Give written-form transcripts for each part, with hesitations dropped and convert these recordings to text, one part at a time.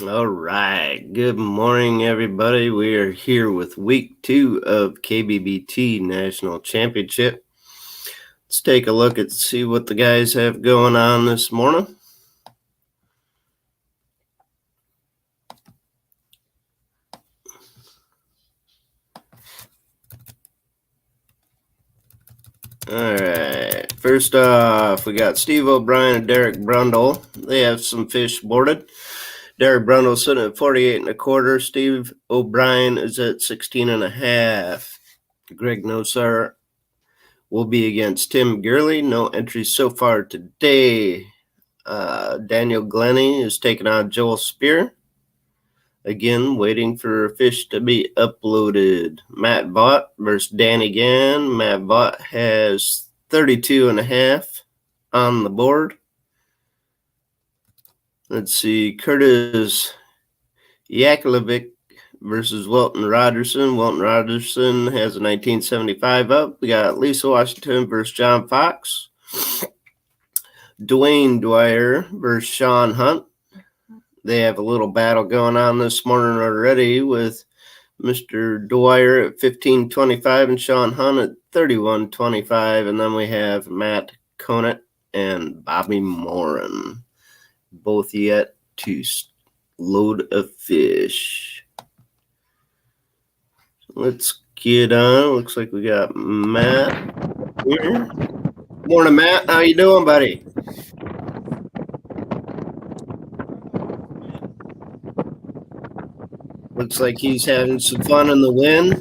All right. Good morning, everybody. We are here with week 2 of KBBT National Championship. Let's take a look and see what the guys have going on this morning. All right. First off, we got Steve O'Brien and Derek Brundle. They have some fish boarded. Derek Brundle sitting at 48 1/4. Steve O'Brien is at 16 1/2. Greg Nosar will be against Tim Gurley. No entries so far today. Daniel Glennie is taking on Joel Spear. Again, waiting for fish to be uploaded. Matt Vaught versus Danny Gann. Matt Vaught has 32 1/2 on the board. Let's see, Curtis Yakolevic versus Wilton Rogerson. Wilton Rogerson has a 1975 up. We got Lisa Washington versus John Fox. Dwayne Dwyer versus Sean Hunt. They have a little battle going on this morning already with Mr. Dwyer at 15.25 and Sean Hunt at 31.25. And then we have Matt Conant and Bobby Morin, both yet to load a fish. Let's get on. Looks like we got Matt here. Morning, Matt. How you doing, buddy? Looks like he's having some fun in the wind.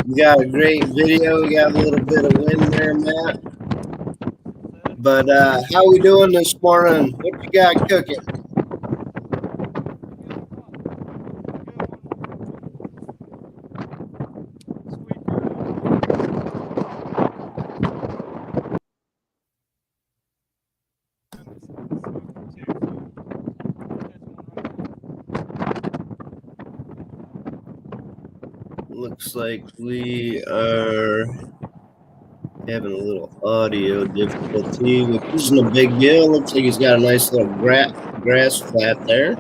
We got a great video. We got a little bit of wind there, Matt. But how we doing this morning? What you got cooking? Looks like we are having a little audio difficulty, which isn't a big deal. Looks like he's got a nice little grass flat there.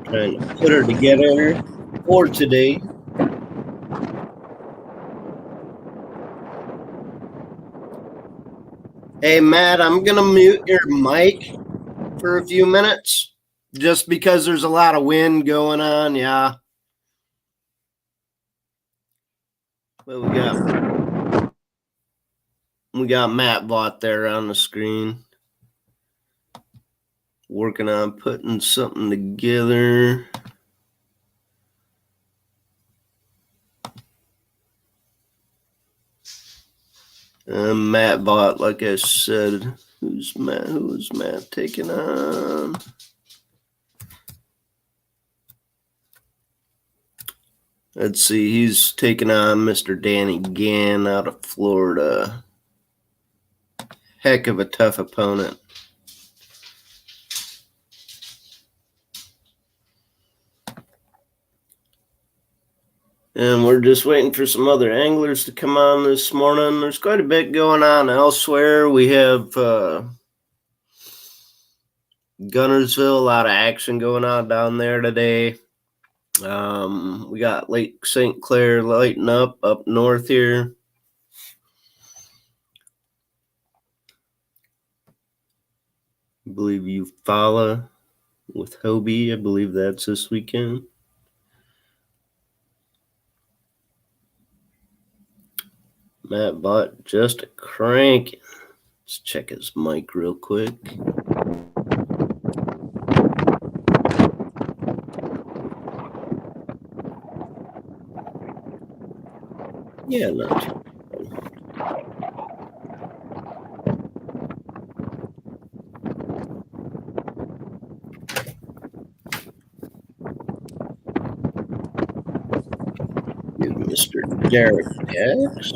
Trying to put her together for today. Hey, Matt, I'm going to mute your mic for a few minutes just because there's a lot of wind going on. Yeah. But we got Matt Vaught there on the screen working on putting something together. Matt Vaught, like I said. Who's Matt? Who is Matt taking on? Let's see. He's taking on Mr. Danny Gann out of Florida. Heck of a tough opponent. And we're just waiting for some other anglers to come on this morning. There's quite a bit going on elsewhere. We have Gunnersville, a lot of action going on down there today. We got Lake St. Clair lighting up north here. I believe Eufaula with Hobie. I believe that's this weekend. Matt Vaught just a crank. Let's check his mic real quick. Yeah, not too bad. Give Mr. Derek X.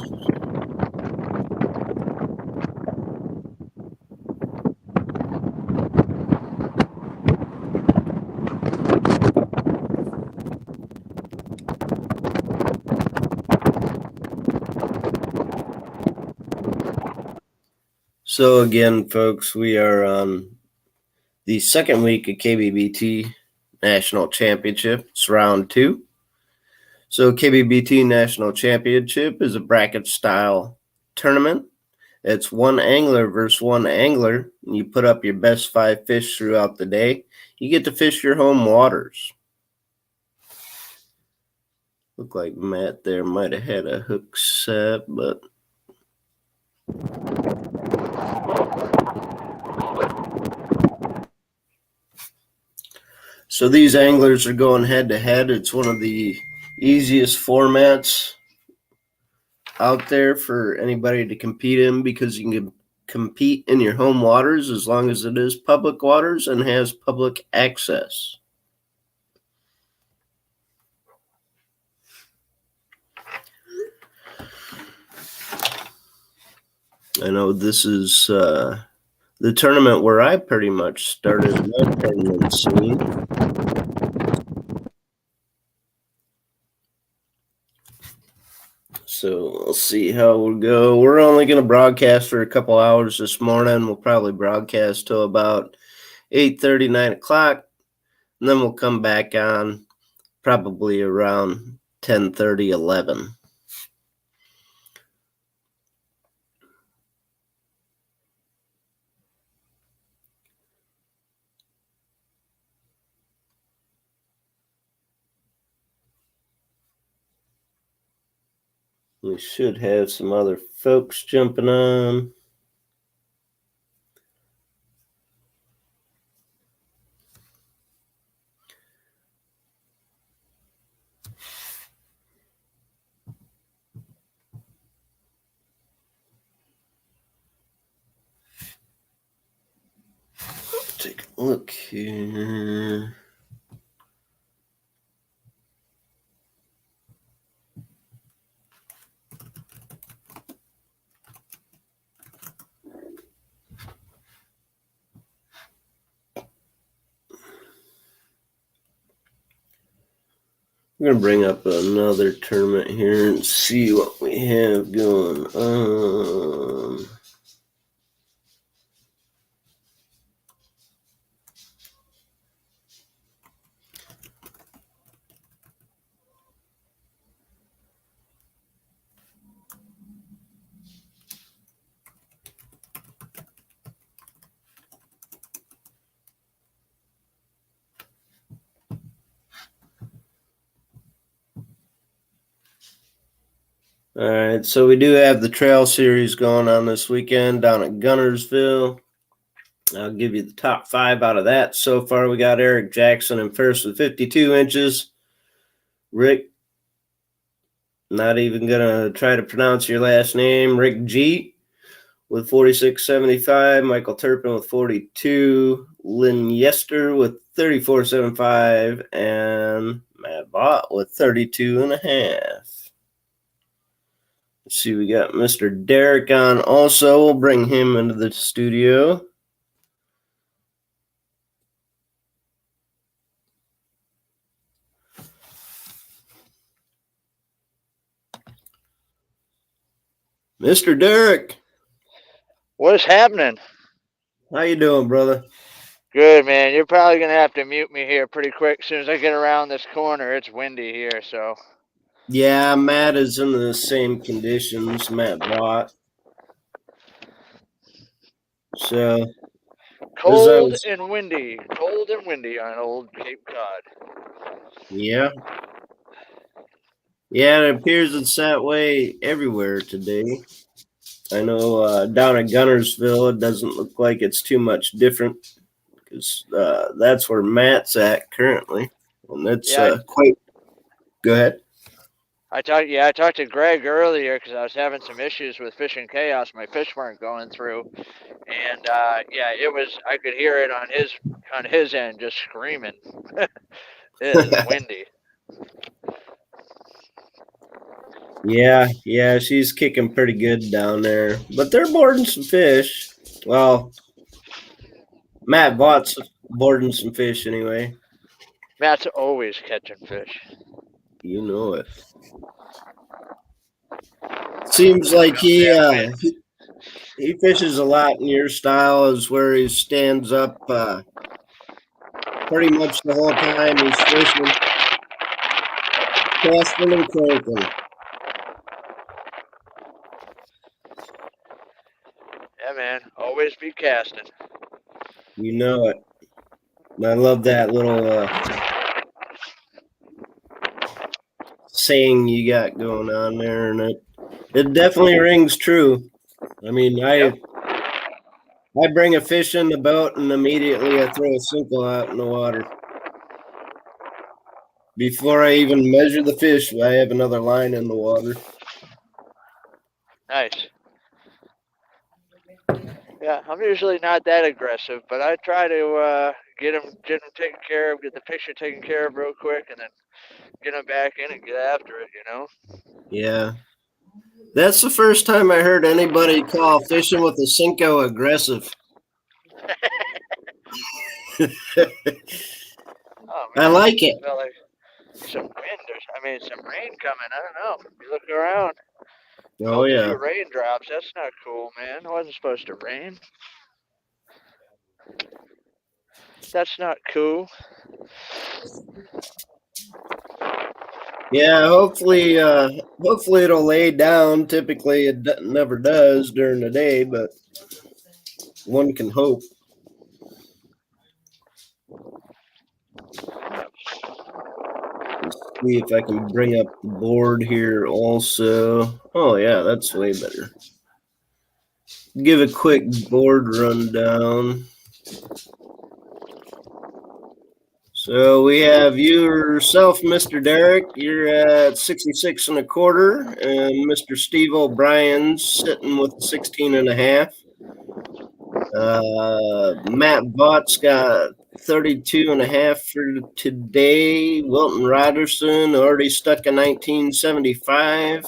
So again, folks, we are on the second week of KBBT National Championship. It's round 2. So KBBT National Championship is a bracket-style tournament. It's one angler versus one angler. You put up your best 5 fish throughout the day. You get to fish your home waters. Looked like Matt there might have had a hook set, but so these anglers are going head to head. It's one of the easiest formats out there for anybody to compete in because you can compete in your home waters as long as it is public waters and has public access. I know this is the tournament where I pretty much started my tournament scene. So we'll see how we'll go. We're only going to broadcast for a couple hours this morning. We'll probably broadcast till about 8:30, 9 o'clock. And then we'll come back on probably around 10:30, 11. We should have some other folks jumping on. Take a look here. I'm going to bring up another tournament here and see what we have going on. All right, so we do have the trail series going on this weekend down at Gunnersville. I'll give you the top 5 out of that. So far, we got Eric Jackson in first with 52 inches. Rick, not even going to try to pronounce your last name, Rick G with 46.75. Michael Turpin with 42. Lynn Yester with 34.75. And Matt Bott with 32.5. Let's see, we got Mr. Derek on also. We'll bring him into the studio. Mr. Derek. What's happening? How you doing, brother? Good, man. You're probably going to have to mute me here pretty quick. As soon as I get around this corner, it's windy here, so. Yeah, Matt is in the same conditions, Matt Bott. So Cold and windy. Cold and windy on old Cape Cod. Yeah. Yeah, it appears it's that way everywhere today. I know down at Gunnersville, it doesn't look like it's too much different because that's where Matt's at currently. And that's quite... Go ahead. I talked to Greg earlier because I was having some issues with Fishing Chaos. My fish weren't going through, and it was. I could hear it on his end, just screaming. It is windy. Yeah, she's kicking pretty good down there, but they're boarding some fish. Well, Matt Bott's boarding some fish anyway. Matt's always catching fish. You know it. Seems like he he fishes a lot in your style, is where he stands up pretty much the whole time he's fishing, casting and cranking. Yeah, man. Always be casting. You know it. I love that little saying you got going on there, and it definitely rings true. I mean, Yep. I bring a fish in the boat and immediately I throw a single out in the water. Before I even measure the fish, I have another line in the water. Nice. Yeah, I'm usually not that aggressive, but I try to get them taken care of, get the picture taken care of real quick, and then get them back in and get after it. Yeah. That's the first time I heard anybody call fishing with a Cinco aggressive. Oh I man, like it. I felt like some wind some rain coming. I don't know. You look around, Oh, felt a yeah. few raindrops. That's not cool, man. It wasn't supposed to rain. That's not cool. Yeah, hopefully it'll lay down. Typically it never does during the day, but one can hope. Let's see if I can bring up the board here also. Oh yeah, that's way better. Give a quick board rundown. So we have yourself, Mr. Derek. You're at 66 and a quarter, and Mr. Steve O'Brien's sitting with 16 and a half. Matt Bott's got 32 and a half for today. Wilton Rogerson already stuck in 1975.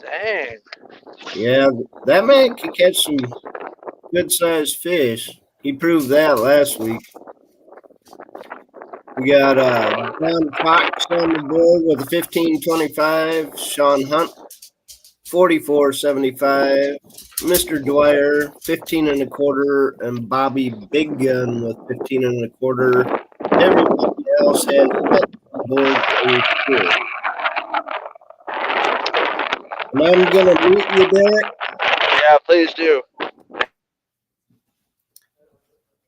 Dang. Yeah, that man can catch some good sized fish. He proved that last week. We got John Fox on the board with a 15.25. Sean Hunt, 44.75. Mr. Dwyer, 15 and a quarter, and Bobby Big Gun with 15 and a quarter. Everybody else has bet the board for sure. And I'm gonna mute you, Derek. Yeah, please do.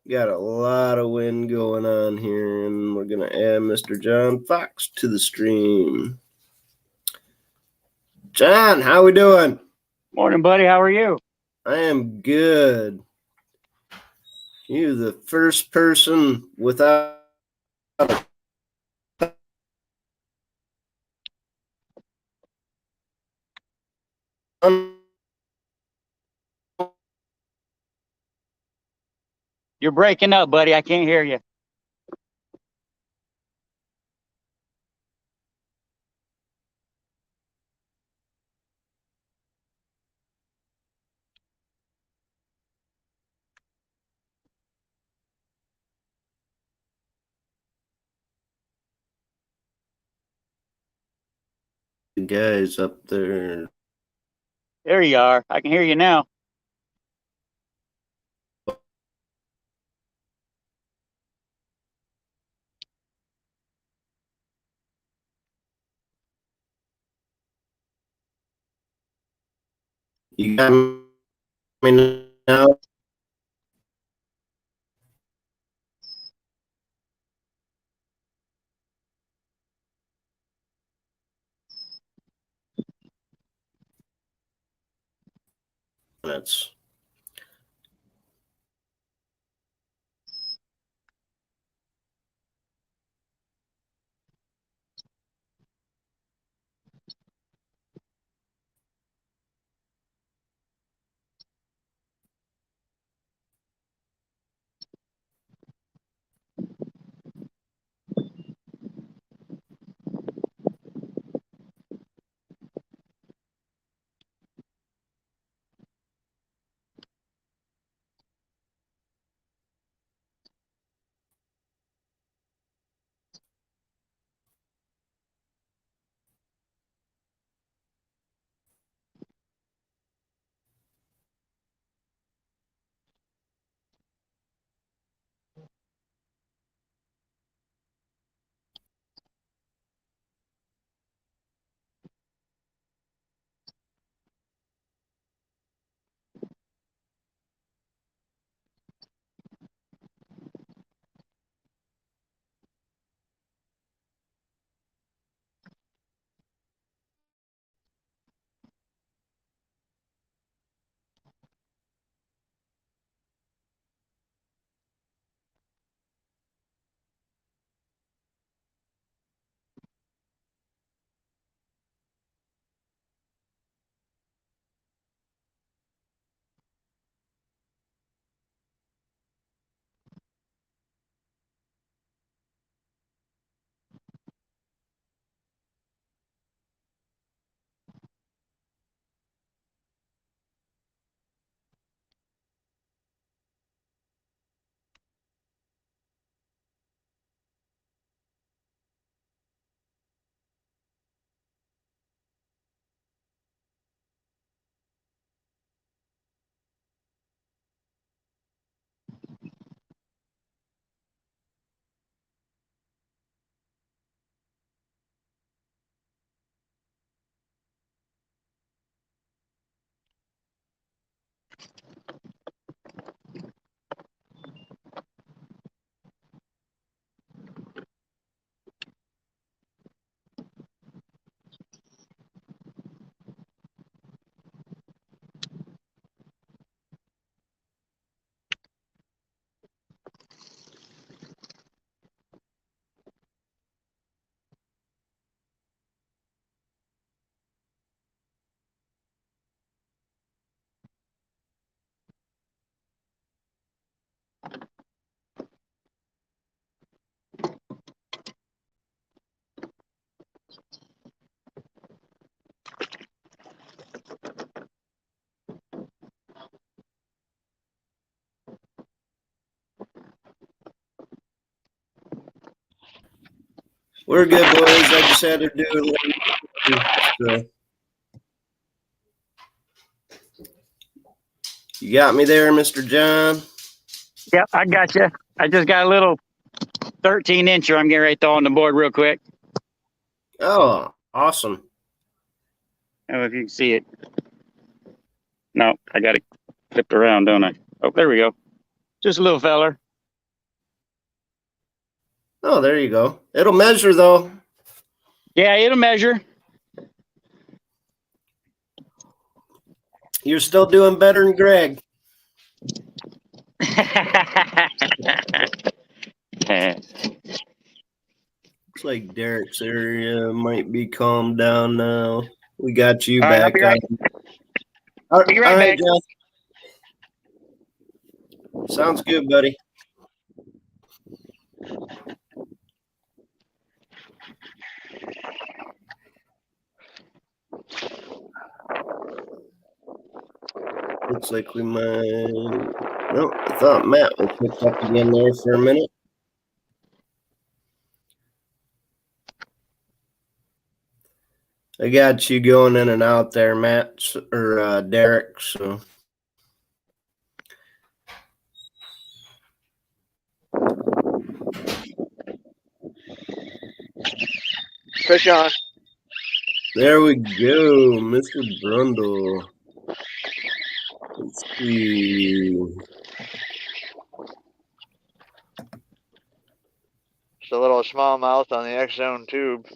Got a lot of wind going on here, and we're gonna add Mr. John Fox to the stream. John, how we doing? Morning, buddy. How are you? I am good. You're the first person without a You're breaking up, buddy. I can't hear you. guys up there. There you are. I can hear you now. You got me now? That's We're good, boys. I just had to do it. So. You got me there, Mr. John? Yep, I got you. I just got a little 13-incher I'm getting ready to throw on the board real quick. Oh, awesome. I don't know if you can see it. No, I got it flipped around, don't I? Oh, there we go. Just a little feller. Oh, there you go. It'll measure, though. Yeah, it'll measure. You're still doing better than Greg. Looks like Derek's area might be calmed down now. We got you All right, I'll back be right- on. be right back. John. Sounds good, buddy. Looks like we might. No, I thought Matt was picked up again there for a minute. I got you going in and out there, Matt, or Derek, so. Fish on. There we go, Mr. Brundle. Let's see. Just a little smallmouth on the X-Zone tube.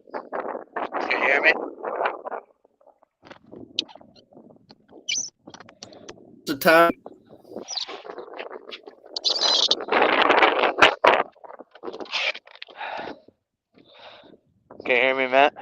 Can you hear me? The time. Can you hear me, Matt?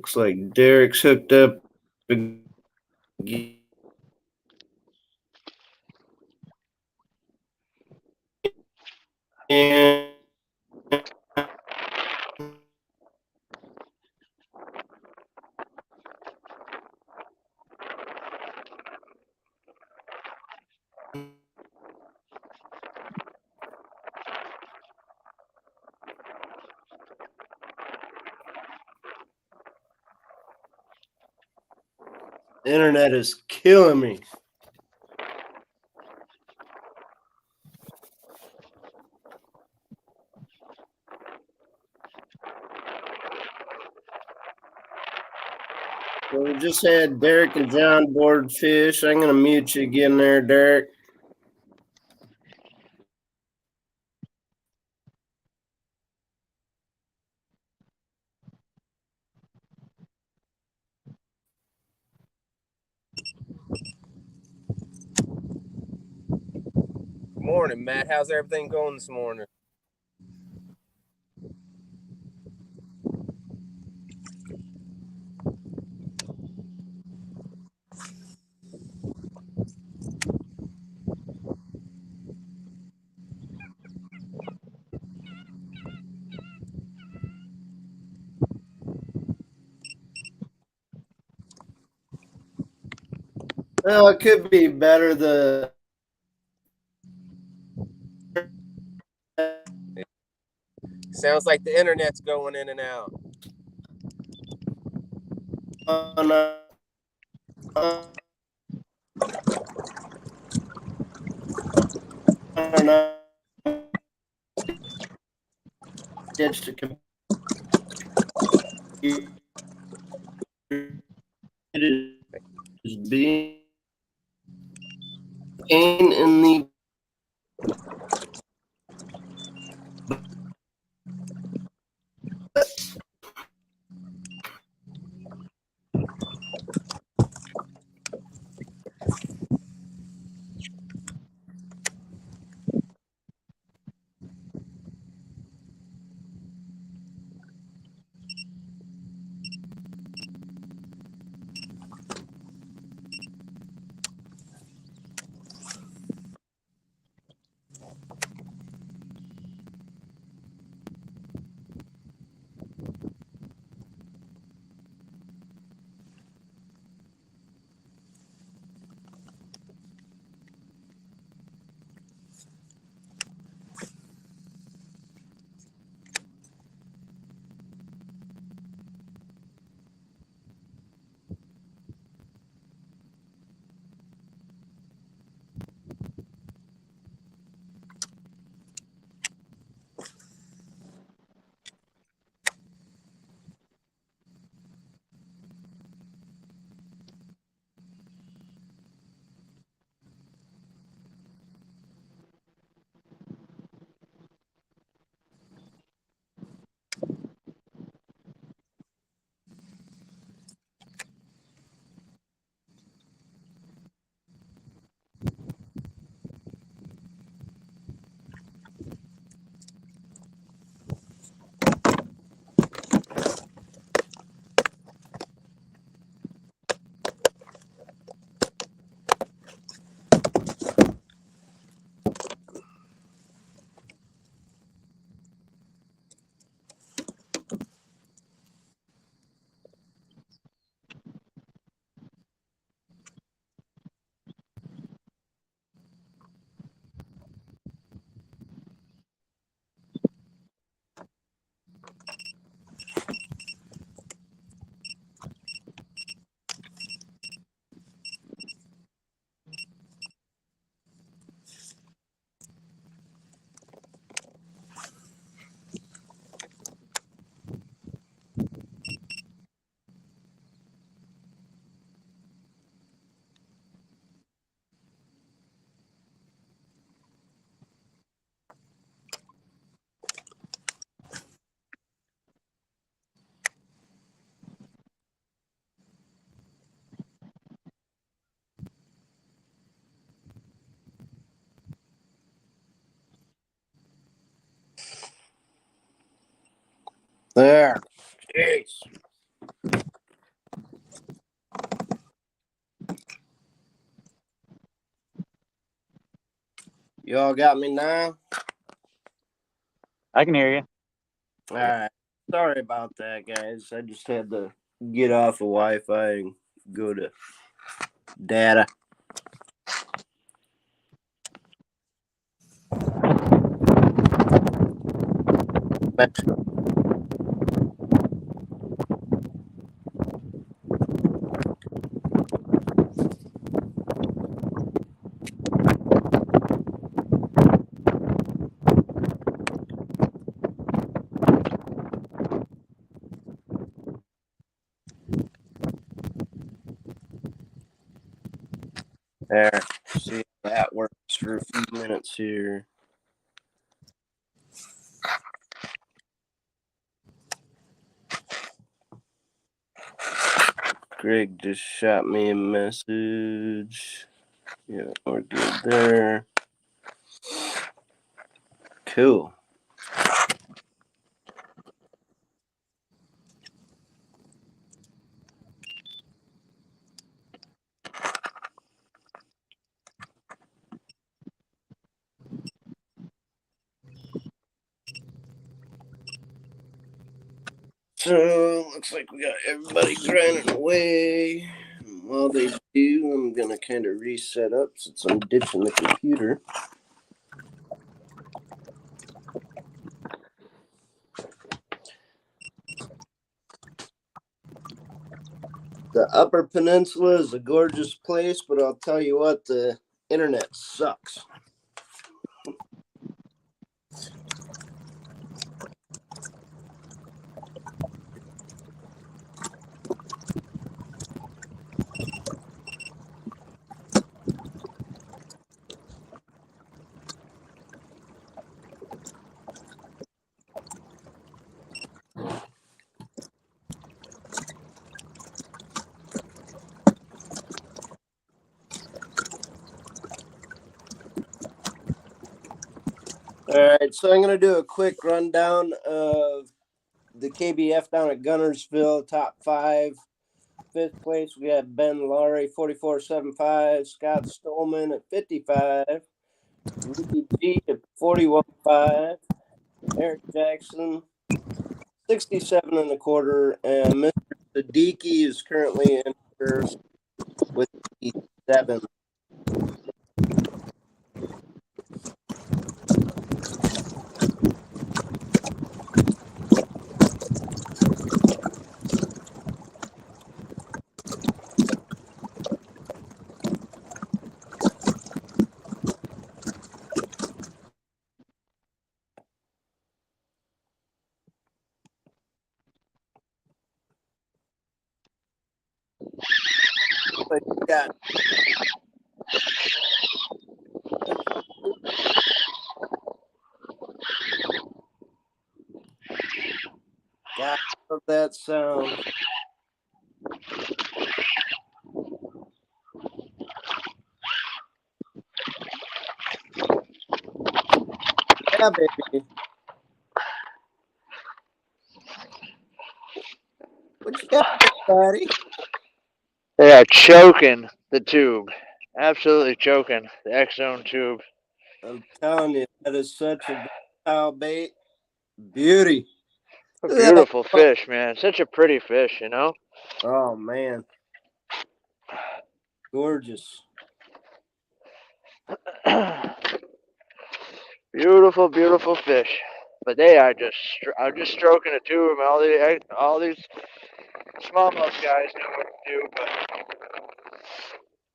Looks like Derek's hooked up again. Internet is killing me. So we just had Derek and John board fish. I'm going to mute you again there, Derek. Morning, Matt. How's everything going this morning? Well, it could be better. The Sounds like the internet's going in and out. ditch the computer. It is being pain in the There. Jeez. You all got me now? I can hear you. All right. Sorry about that, guys. I just had to get off of Wi-Fi and go to data. There. See if that works for a few minutes here. Greg just shot me a message. Yeah, we're good there. Cool. So, looks like we got everybody grinding away. And while they do, I'm going to kind of reset up since I'm ditching the computer. The Upper Peninsula is a gorgeous place, but I'll tell you what, the internet sucks. All right, so I'm going to do a quick rundown of the KBF down at Gunnersville, top 5. 5th place, we have Ben Laurie, 44.75. Scott Stolman at 55. Ricky G at 41.5. Eric Jackson, 67.25. And Mr. Siddiqui is currently in first with 7. But you got God, love that sound. Yeah, baby. What you got there, buddy? They are choking the tube. Absolutely choking the X-Zone tube. I'm telling you, that is such a versatile bait. Beauty. A Look at that. beautiful fish, man. Such a pretty fish, you know? Oh, man. Gorgeous. Beautiful, beautiful fish. But they are just, I'm just stroking a tube. All these smallmouth guys know what to do, but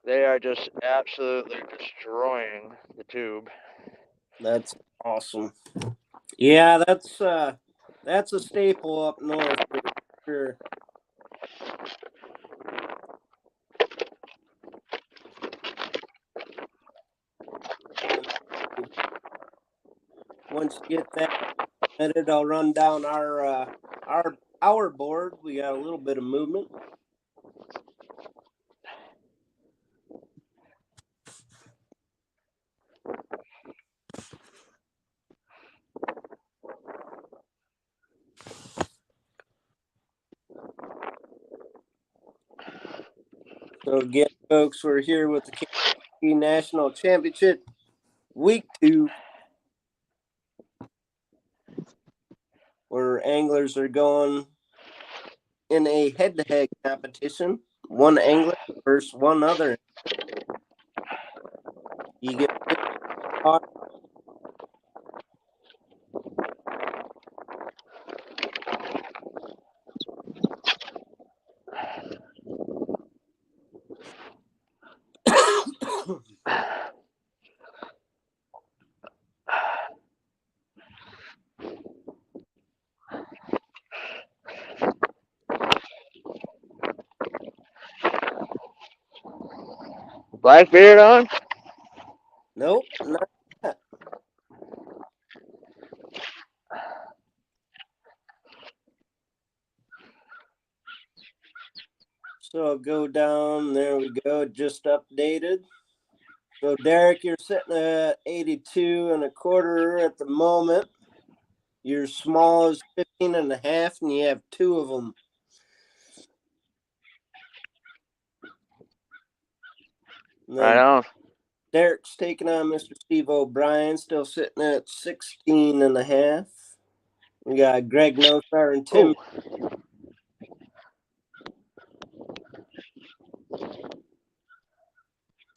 they are just absolutely destroying the tube. That's awesome. Yeah, that's a staple up north for sure. Once you get that submitted, I'll run down our board. We got a little bit of movement. So again, folks, we're here with the KBBT National Championship week 2, where anglers are going in a head-to-head competition. One angler versus one other. You get Blackbeard on? nope, not that. So I'll go down. There we go. Just updated. So Derek, you're sitting at 82 and a quarter at the moment. Your small is 15 and a half, and you have 2 of them. Right on. Derek's taking on Mr. Steve O'Brien, still sitting at 16 and a half. We got Greg Nosar and Tim.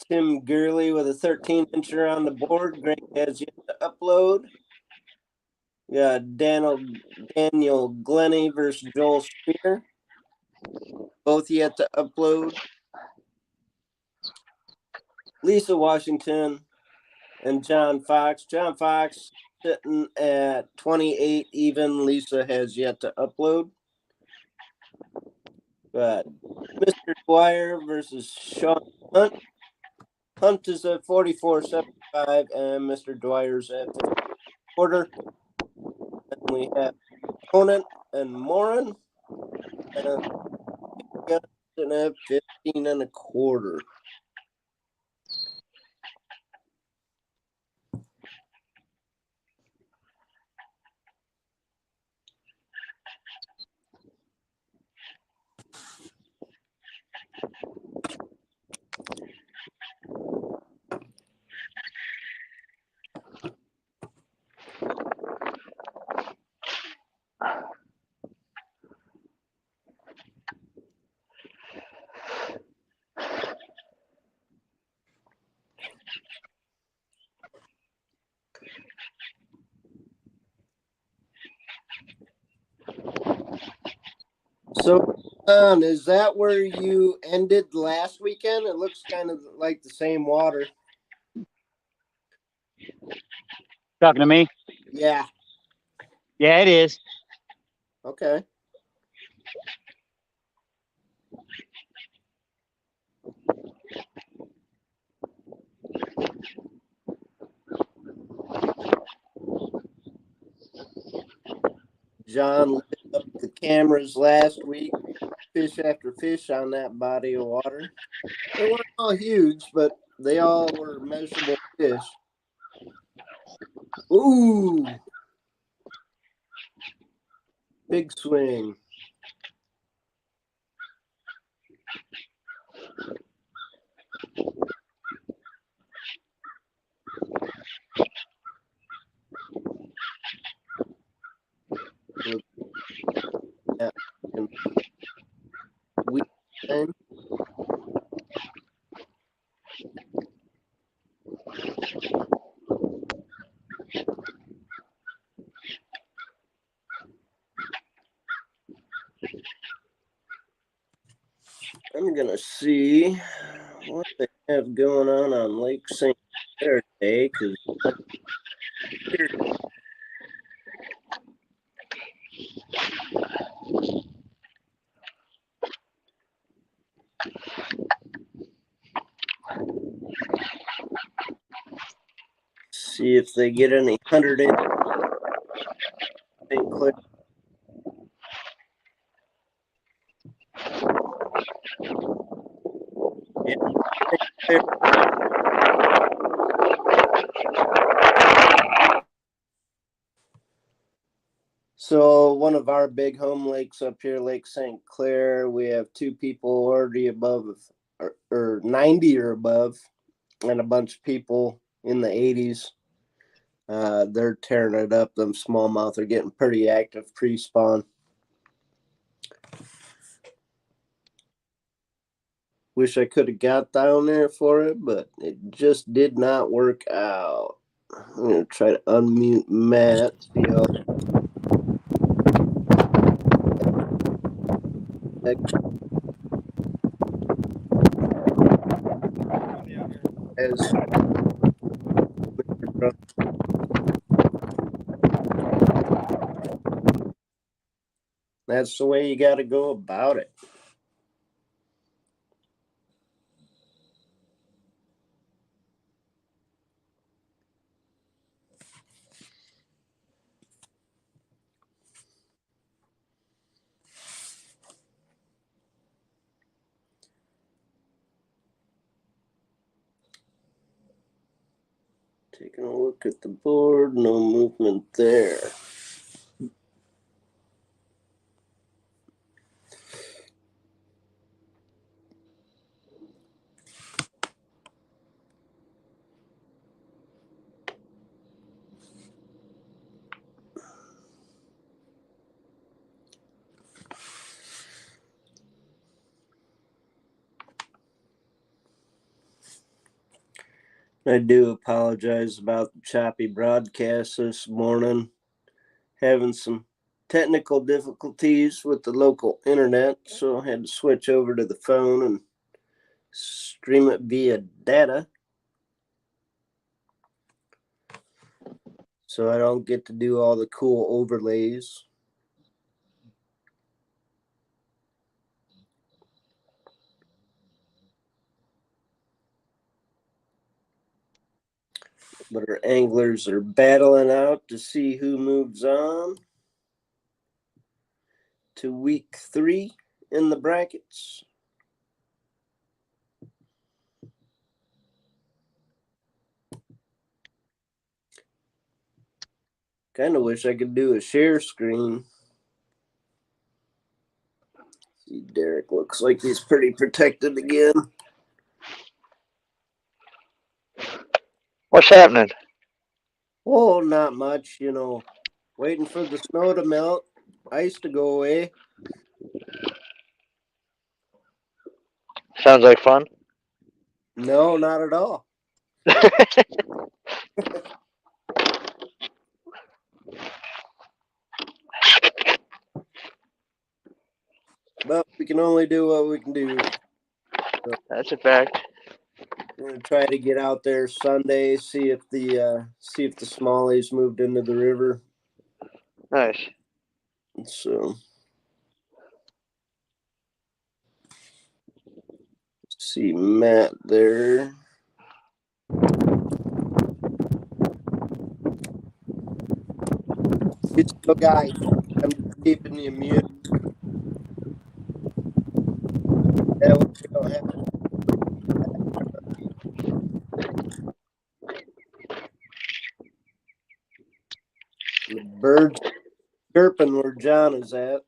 Tim Gurley with a 13-incher on the board. Greg has yet to upload. We got Daniel Glennie versus Joel Spear. Both yet to upload. Lisa Washington and John Fox. John Fox sitting at 28 even. Lisa has yet to upload. But Mr. Dwyer versus Sean Hunt. Hunt is at 44.75 and Mr. Dwyer's at 50 quarter. And we have Conant and Morin. And at 15 and a quarter. So, is that where you ended last weekend? It looks kind of like the same water. Talking to me? Yeah. Yeah, it is. Okay. John lit up the cameras last week. Fish after fish on that body of water. They weren't all huge, but they all were measurable fish. Ooh. Big swing. Weekend. I'm gonna see what they have going on Lake St. Clair today, because see if they get any 100-inch St. Clair. Yeah. So one of our big home lakes up here, Lake St. Clair, we have 2 people already above or 90 or above, and a bunch of people in the 80s. They're tearing it up. Them smallmouth are getting pretty active pre-spawn. Wish I could have got down there for it, but it just did not work out. I'm going to try to unmute Matt. See how as that's the way you got to go about it. Taking a look at the board, no movement there. I do apologize about the choppy broadcast this morning. Having some technical difficulties with the local internet, so I had to switch over to the phone and stream it via data. So I don't get to do all the cool overlays. But our anglers are battling out to see who moves on to week 3 in the brackets. Kind of wish I could do a share screen. See, Derek looks like he's pretty protected again. What's happening? Oh, not much, waiting for the snow to melt, ice to go away. Sounds like fun. No, not at all. But we can only do what we can do. So That's a fact. I'm gonna try to get out there Sunday, see if the smallies moved into the river. Nice. So see Matt there. You still got it. I'm just keeping you muted. That way we don't have the birds chirping where John is at.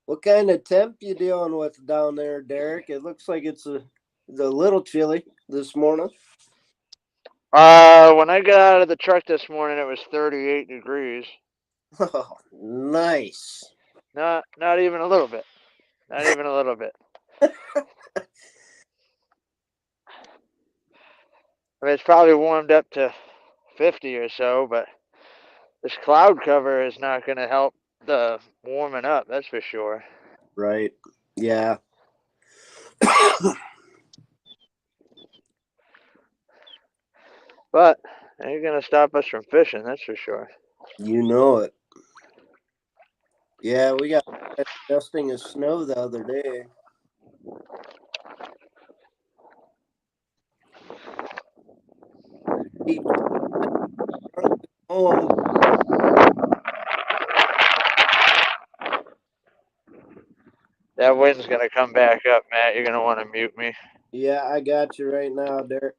What kind of temp you dealing with down there, Derek? It looks like it's a little chilly this morning. When I got out of the truck this morning, it was 38 degrees. Oh, nice. Not even a little bit. Not even a little bit. I mean, it's probably warmed up to 50 or so, but this cloud cover is not going to help the warming up, that's for sure. Right. Yeah. But it ain't going to stop us from fishing, that's for sure. You know it. Yeah, we got a dusting of snow the other day. Home. That wind's going to come back up, Matt. You're going to want to mute me. Yeah, I got you right now, Derek.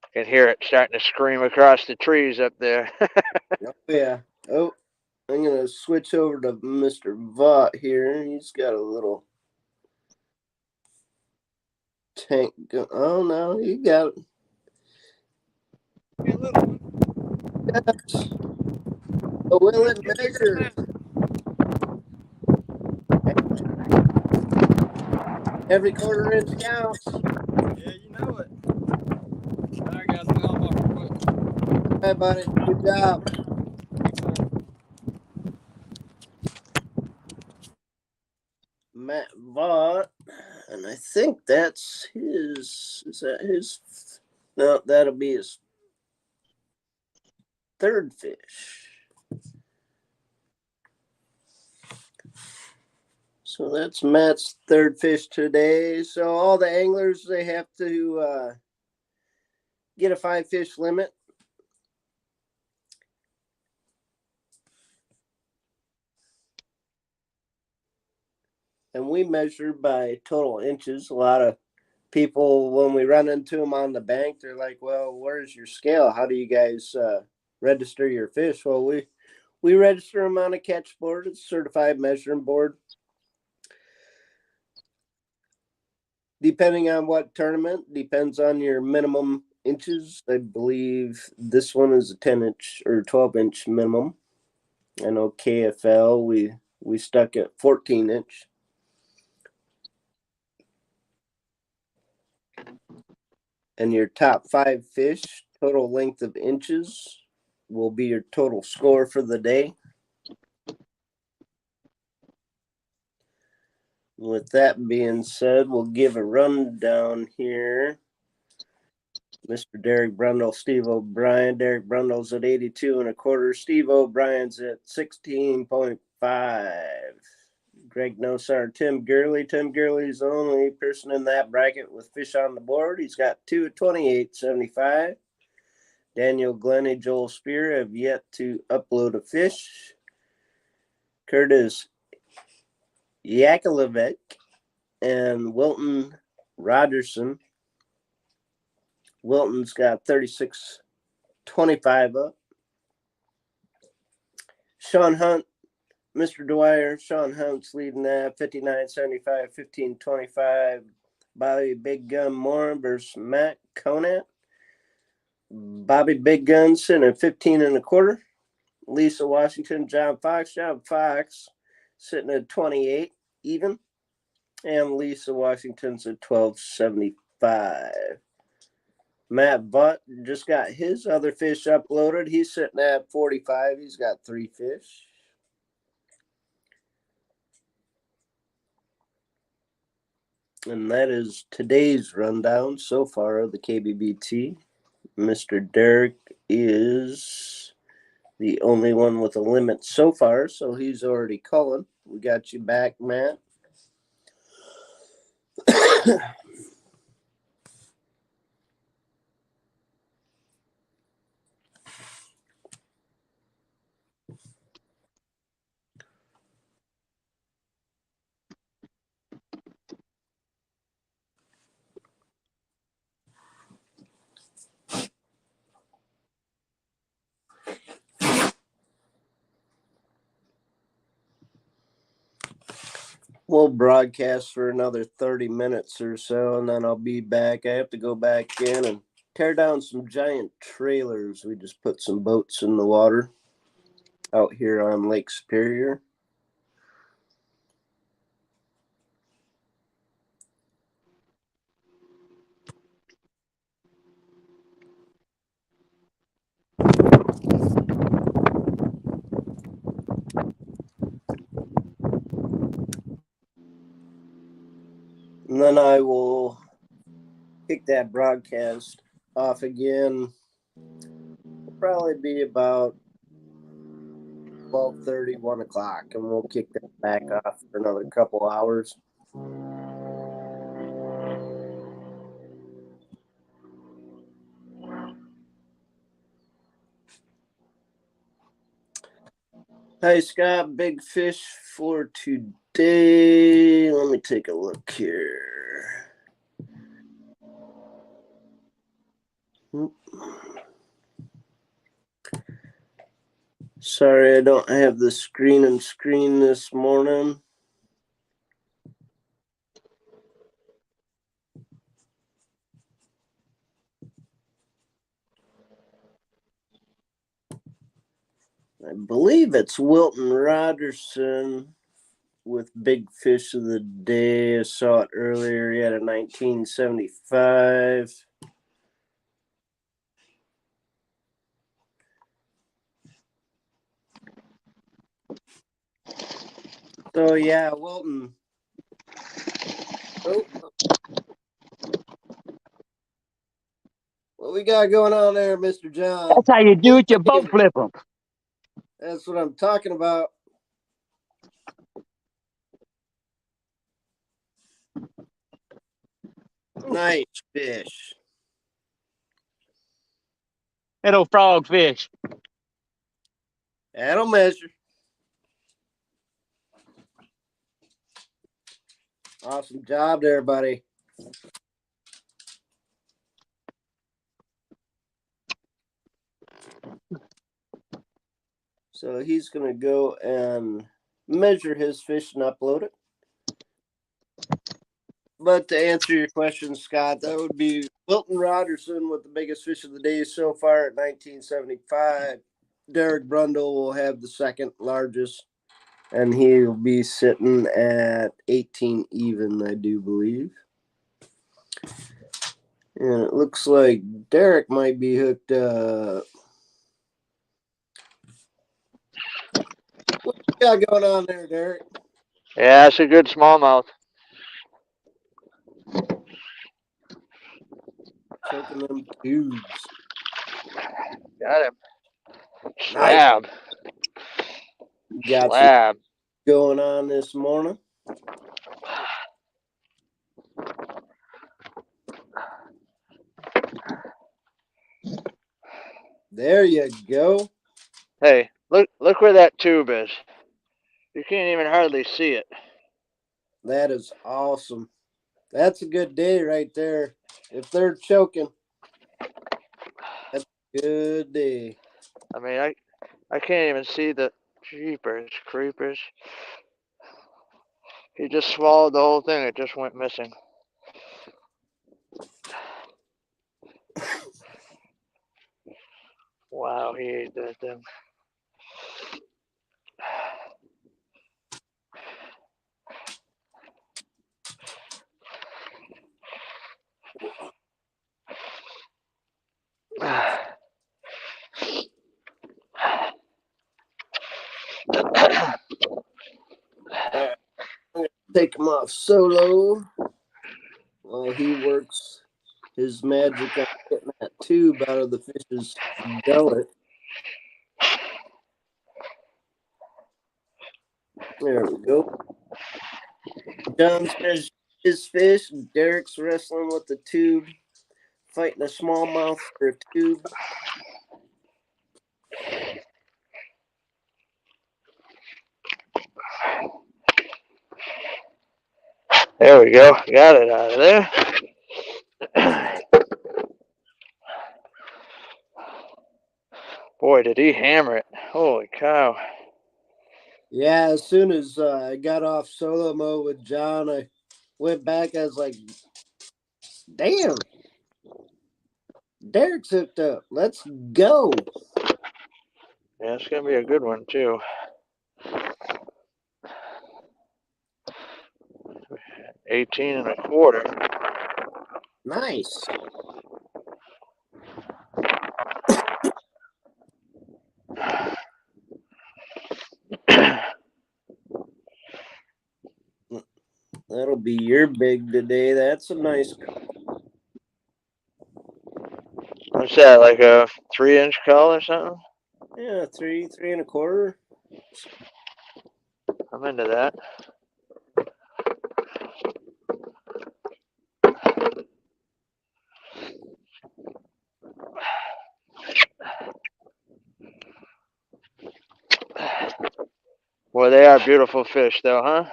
I can hear it starting to scream across the trees up there. Oh, yeah. Oh, I'm going to switch over to Mr. Vaught here. He's got a little tank go? Oh, no, you got it. Hey, little one. Yes. But will it measure? Every quarter inch counts. Yeah, you know it. I got the elm off your foot. Hey, buddy. Good job. Matt Vaught. And I think that's his. Is that his? No, that'll be his third fish. So that's Matt's third fish today. So all the anglers, they have to get a 5 fish limit. And we measure by total inches. A lot of people, when we run into them on the bank, they're like, well, where's your scale? How do you guys register your fish? Well, we register them on a catch board. It's a certified measuring board. Depending on what tournament, depends on your minimum inches. I believe this one is a 10-inch or 12-inch minimum. I know KFL, we stuck at 14-inch. And your top 5 fish, total length of inches, will be your total score for the day. With that being said, we'll give a rundown here. Mr. Derek Brundle, Steve O'Brien. Derek Brundle's at 82 1/4. Steve O'Brien's at 16.5. Greg Nosar, Tim Gurley. Tim Gurley's the only person in that bracket with fish on the board. He's got 2 at 28.75. Daniel Glennie, Joel Spear have yet to upload a fish. Curtis Yakovlevich and Wilton Rogerson. Wilton's got 36.25 up. Sean Hunt, Mr. Dwyer. Sean Hunt's leading that 59.75, 15.25. Bobby Big Gun Morin versus Matt Conant. Bobby Big Gun sitting at 15 1/4. Lisa Washington, John Fox. John Fox sitting at 28 even. And Lisa Washington's at 12.75. Matt Butt just got his other fish uploaded. He's sitting at 45. He's got 3 fish. And that is today's rundown so far of the KBBT. Mr. Derek is the only one with a limit so far, so he's already calling. We got you back, Matt. We'll broadcast for another 30 minutes or so, and then I'll be back. I have to go back in and tear down some giant trailers. We just put some boats in the water out here on Lake Superior. And then I will kick that broadcast off again. It'll probably be about 12:30, 1 o'clock, and we'll kick that back off for another couple hours. Hey, Scott, big fish for today. Let me take a look here. Sorry, I don't have the screen this morning. I believe it's Wilton Rogerson with Big Fish of the Day. I saw it earlier. He had a 1975. So yeah, Wilton. Oh, what we got going on there, Mr. John? That's how you do it. You boat flip them. That's what I'm talking about. Nice fish. Little frog fish. That'll measure. Awesome job there, buddy. So he's going to go and measure his fish and upload it. But to answer your question, Scott, that would be Wilton Rogerson with the biggest fish of the day so far at 1975. Derek Brundle will have the second largest, and he will be sitting at 18 even, I do believe. And it looks like Derek might be hooked up. What you got going on there, Derek? Yeah, it's a good smallmouth. Choking them tubes. Got him. Nice. Slab. Got some Slab. going on this morning. There you go. Hey, look where that tube is. You can't even hardly see it. That is awesome. That's a good day right there. If they're choking, that's a good day. I mean, I can't even see the jeepers creepers. He just swallowed the whole thing. It just went missing. Wow, he ate that thing. Right. I'm gonna take him off solo while he works his magic on getting that tube out of the fish's gullet. There we go. John's finished his fish. Derek's wrestling with the tube, fighting a smallmouth for a tube. There we go. Got it out of there. Boy, did he hammer it. Holy cow. Yeah, as soon as I got off solo mode with John, I went back. I was like, damn, Derek's hooked up. Let's go. Yeah, it's going to be a good one, too. $18.25. Nice. That'll be your big today. That's a nice. What's that, like a 3-inch call or something? Yeah, three and a quarter. I'm into that. Boy, they are beautiful fish, though, huh?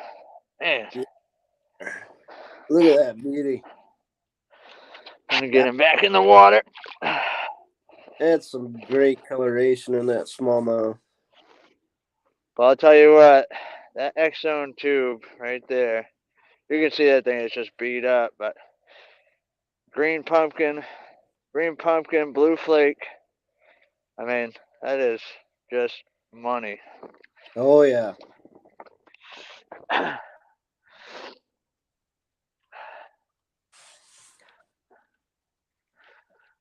Man. Look at that beauty. I'm gonna get him back in the water. That's some great coloration in that smallmouth. Well, I'll tell you what, that X-Zone tube right there, you can see that thing is just beat up, but green pumpkin, blue flake, I mean, that is just money. Oh yeah.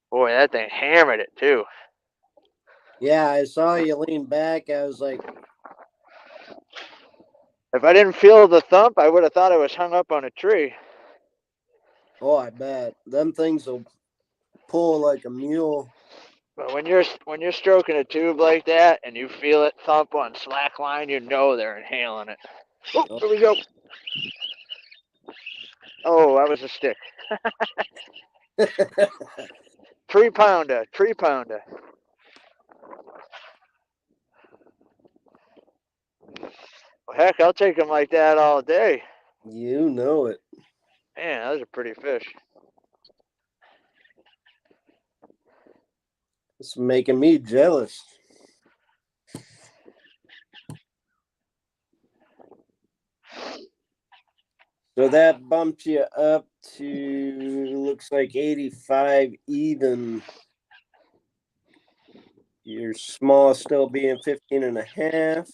Boy, that thing hammered it too. Yeah, I saw you lean back. I was like, If I didn't feel the thump, I would have thought I was hung up on a tree. oh, I bet them things will pull like a mule. But when you're stroking a tube like that and you feel it thump on slack line, you know they're inhaling it. Oh, here we go. Oh, that was a stick. 3-pounder, 3-pounder. Well, heck, I'll take them like that all day. You know it. Man, those are pretty fish. It's making me jealous. So that bumped you up to, looks like 85 even. Your small still being 15 and a half.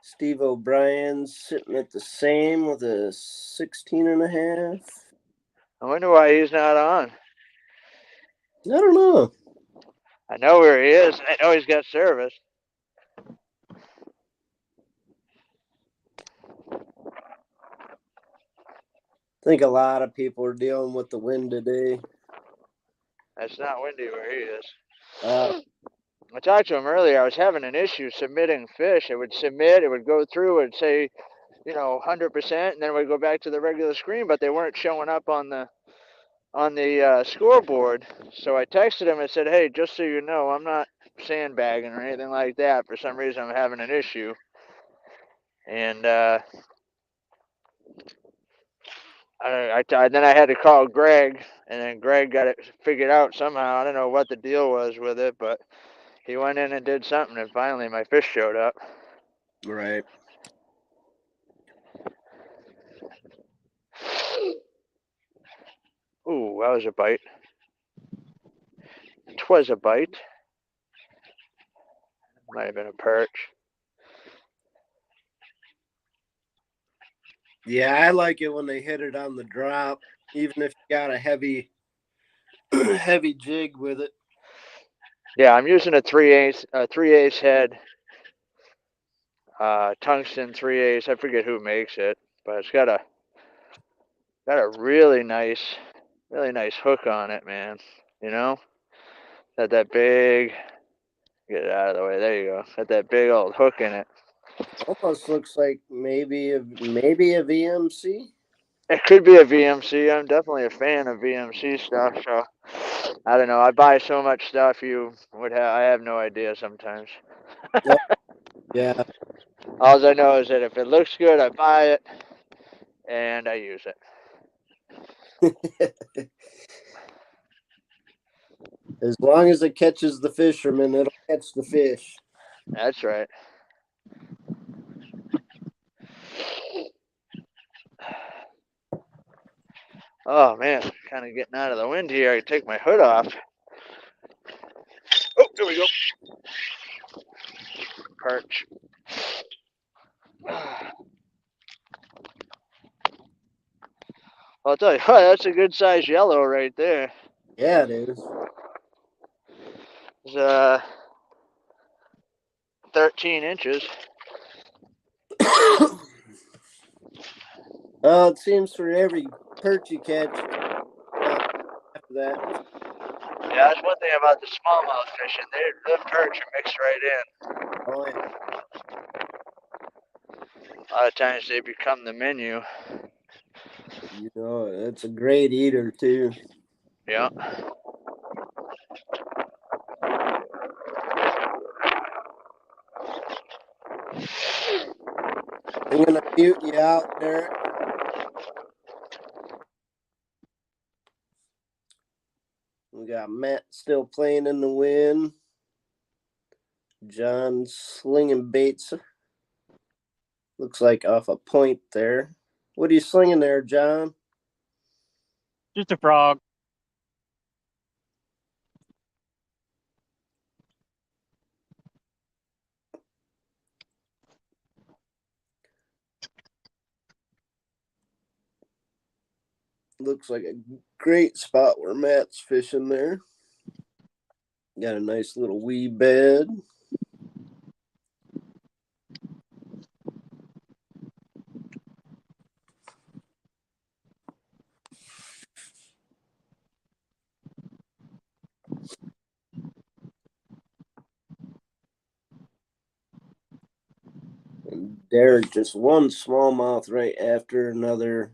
Steve O'Brien's sitting at the same with a 16 and a half. I wonder why he's not on. I don't know. I know where he is, and I know he's got service. I think a lot of people are dealing with the wind today. It's not windy where he is. Uh, I talked to him earlier. I was having an issue submitting fish. It would submit, it would go through, it would say, 100%, and then it would go back to the regular screen, but they weren't showing up on the scoreboard. So I texted him and said, hey, just so you know, I'm not sandbagging or anything like that. For some reason, I'm having an issue. And then I had to call Greg, and then Greg got it figured out somehow. I don't know what the deal was with it, but he went in and did something, and finally my fish showed up. right. Ooh, that was a bite. 'Twas a bite. Might have been a perch. Yeah, I like it when they hit it on the drop, even if you got a heavy heavy jig with it. Yeah, I'm using a 3/8 head, tungsten 3/8. I forget who makes it, but it's got a really nice hook on it, man. Got that big. Get it out of the way. There you go. Got that big old hook in it. Almost looks like maybe a VMC. It could be a VMC. I'm definitely a fan of VMC stuff. So I don't know. I buy so much stuff you would have. I have no idea sometimes. Oh, yeah. All I know is that if it looks good, I buy it and I use it. As long as it catches the fisherman, it'll catch the fish. That's right. Oh man, kind of getting out of the wind here. I can take my hood off. Oh, there we go. Perch. I'll tell you what, that's a good size yellow right there. Yeah, it is. It's 13 inches. Well, it seems for every perch you catch, after that. Yeah, that's one thing about the smallmouth fishing. The perch are mixed right in. Oh, yeah. A lot of times they become the menu. It's a great eater too. Yeah. I'm gonna mute you out, Derek. We got Matt still playing in the wind. John slinging baits. Looks like off a point there. What are you slinging there, John? Just a frog. Looks like a great spot where Matt's fishing there. Got a nice little wee bed. And Derek just one smallmouth right after another.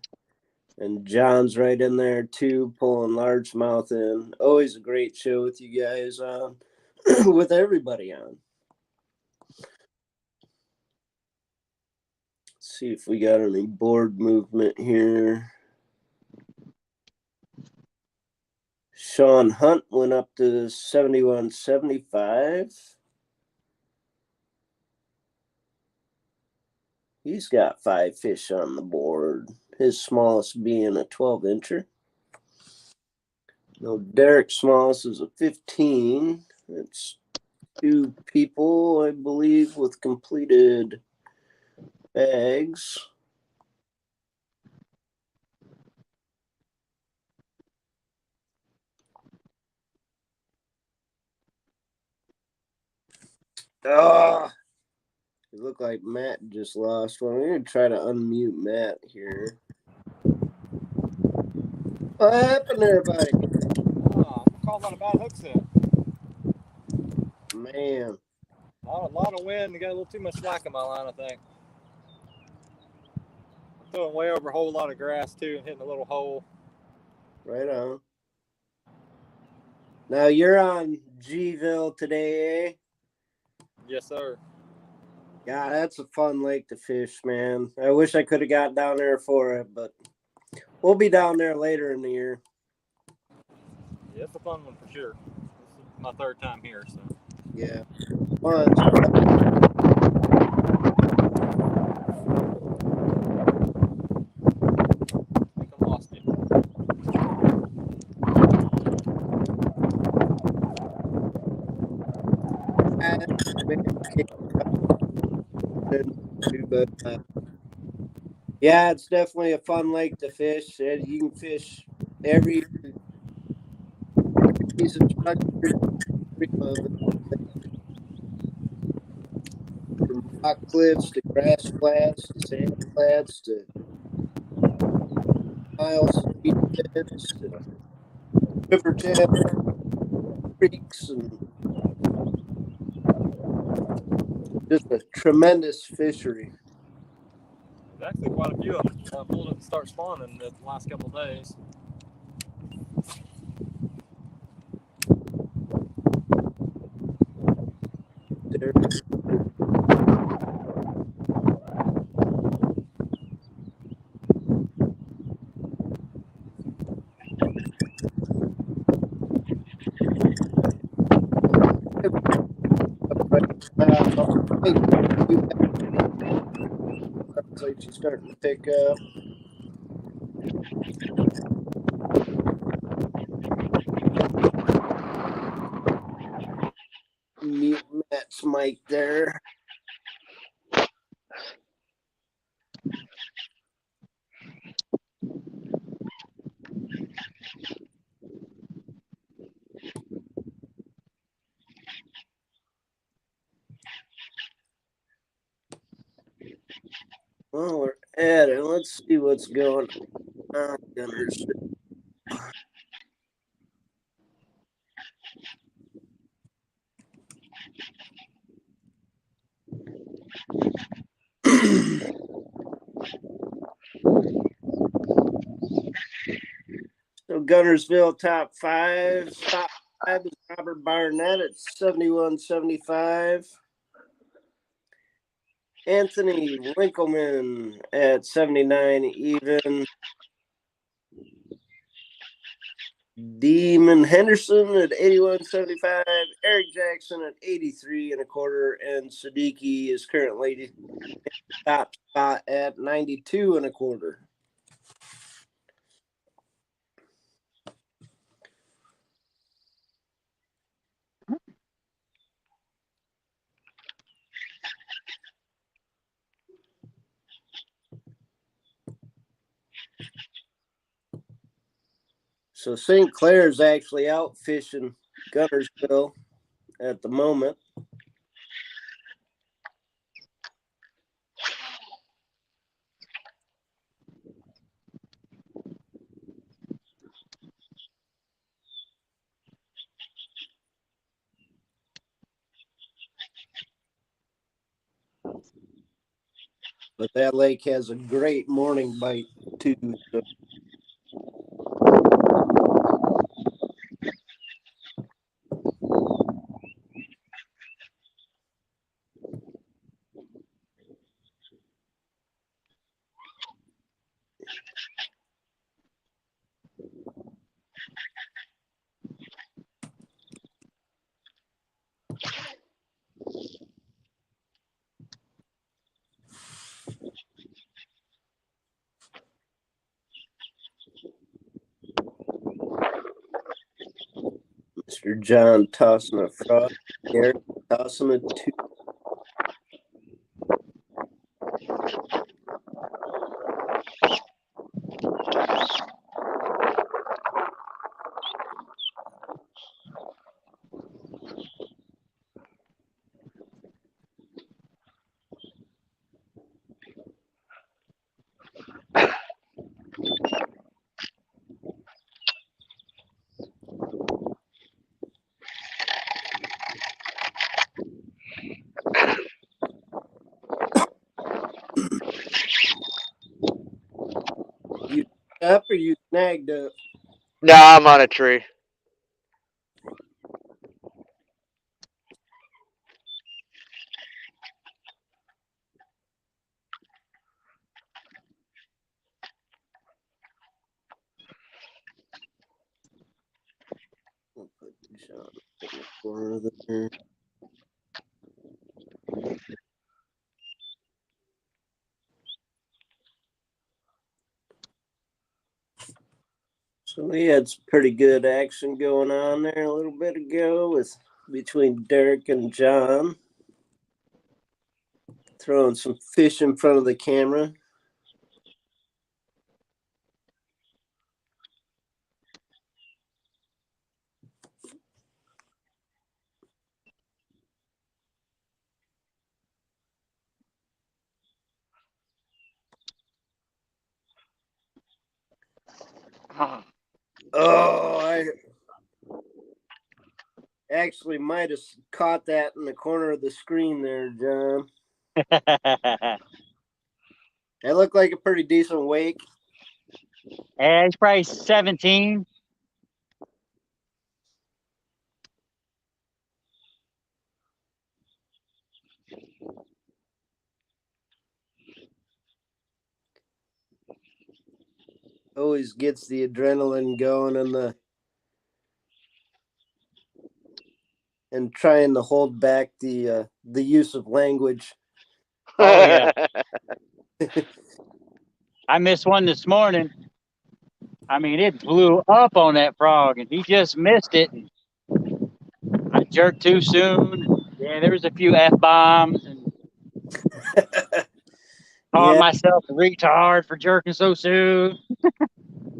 And John's right in there too, pulling largemouth in. Always a great show with you guys on, with everybody on. Let's see if we got any board movement here. Sean Hunt went up to 71.75. He's got 5 fish on the board, his smallest being a 12-incher. No, Derek smallest is a 15. It's 2 people, I believe, with completed bags. Oh, it looked like Matt just lost one. We're going to try to unmute Matt here. What happened there, buddy? Oh, I'm caught on a bad hook set. Man. A lot of wind and got a little too much slack in my line, I think. I'm throwing way over a whole lot of grass too and hitting a little hole. Right on. Now you're on Gville today, eh? Yes, sir. Yeah, that's a fun lake to fish, man. I wish I could have got down there for it, but we'll be down there later in the year. Yeah, it's a fun one for sure. This is my 3rd time here, so. Yeah. Fun. I think I lost it. But yeah, it's definitely a fun lake to fish. You can fish every piece of structure of it, from rock cliffs to grass flats to sand flats to miles of beaches to river tip creeks, and just a tremendous fishery. There's actually quite a few of them pulled up to start spawning the last couple of days. There. Sounds like she's starting to pick up. Mute Matt's mic there. Well, we're at it. Let's see what's going on. Gunners. So Gunnersville top 5. Top 5 is Robert Barnett at 71.75. Anthony Winkleman at 79 even. Demon Henderson at 81.75. Eric Jackson at 83.25. And Siddiqui is currently top spot at 92.25. So St. Clair's actually out fishing Gunnersville at the moment. But that lake has a great morning bite too. So. Mr. John tossing a frog. Eric tossing a 2. You up or you snagged up? No, I'm on a tree. We'll put John in the corner there. So we had some pretty good action going on there a little bit ago with between Derek and John. Throwing some fish in front of the camera. Oh, I actually might have caught that in the corner of the screen there, John. That looked like a pretty decent wake. Yeah, he's probably 17. Always gets the adrenaline going and trying to hold back the use of language. Oh, yeah. I missed one this morning. I mean, it blew up on that frog, and he just missed it. And I jerked too soon. Yeah, there was a few F-bombs and calling myself a retard for jerking so soon.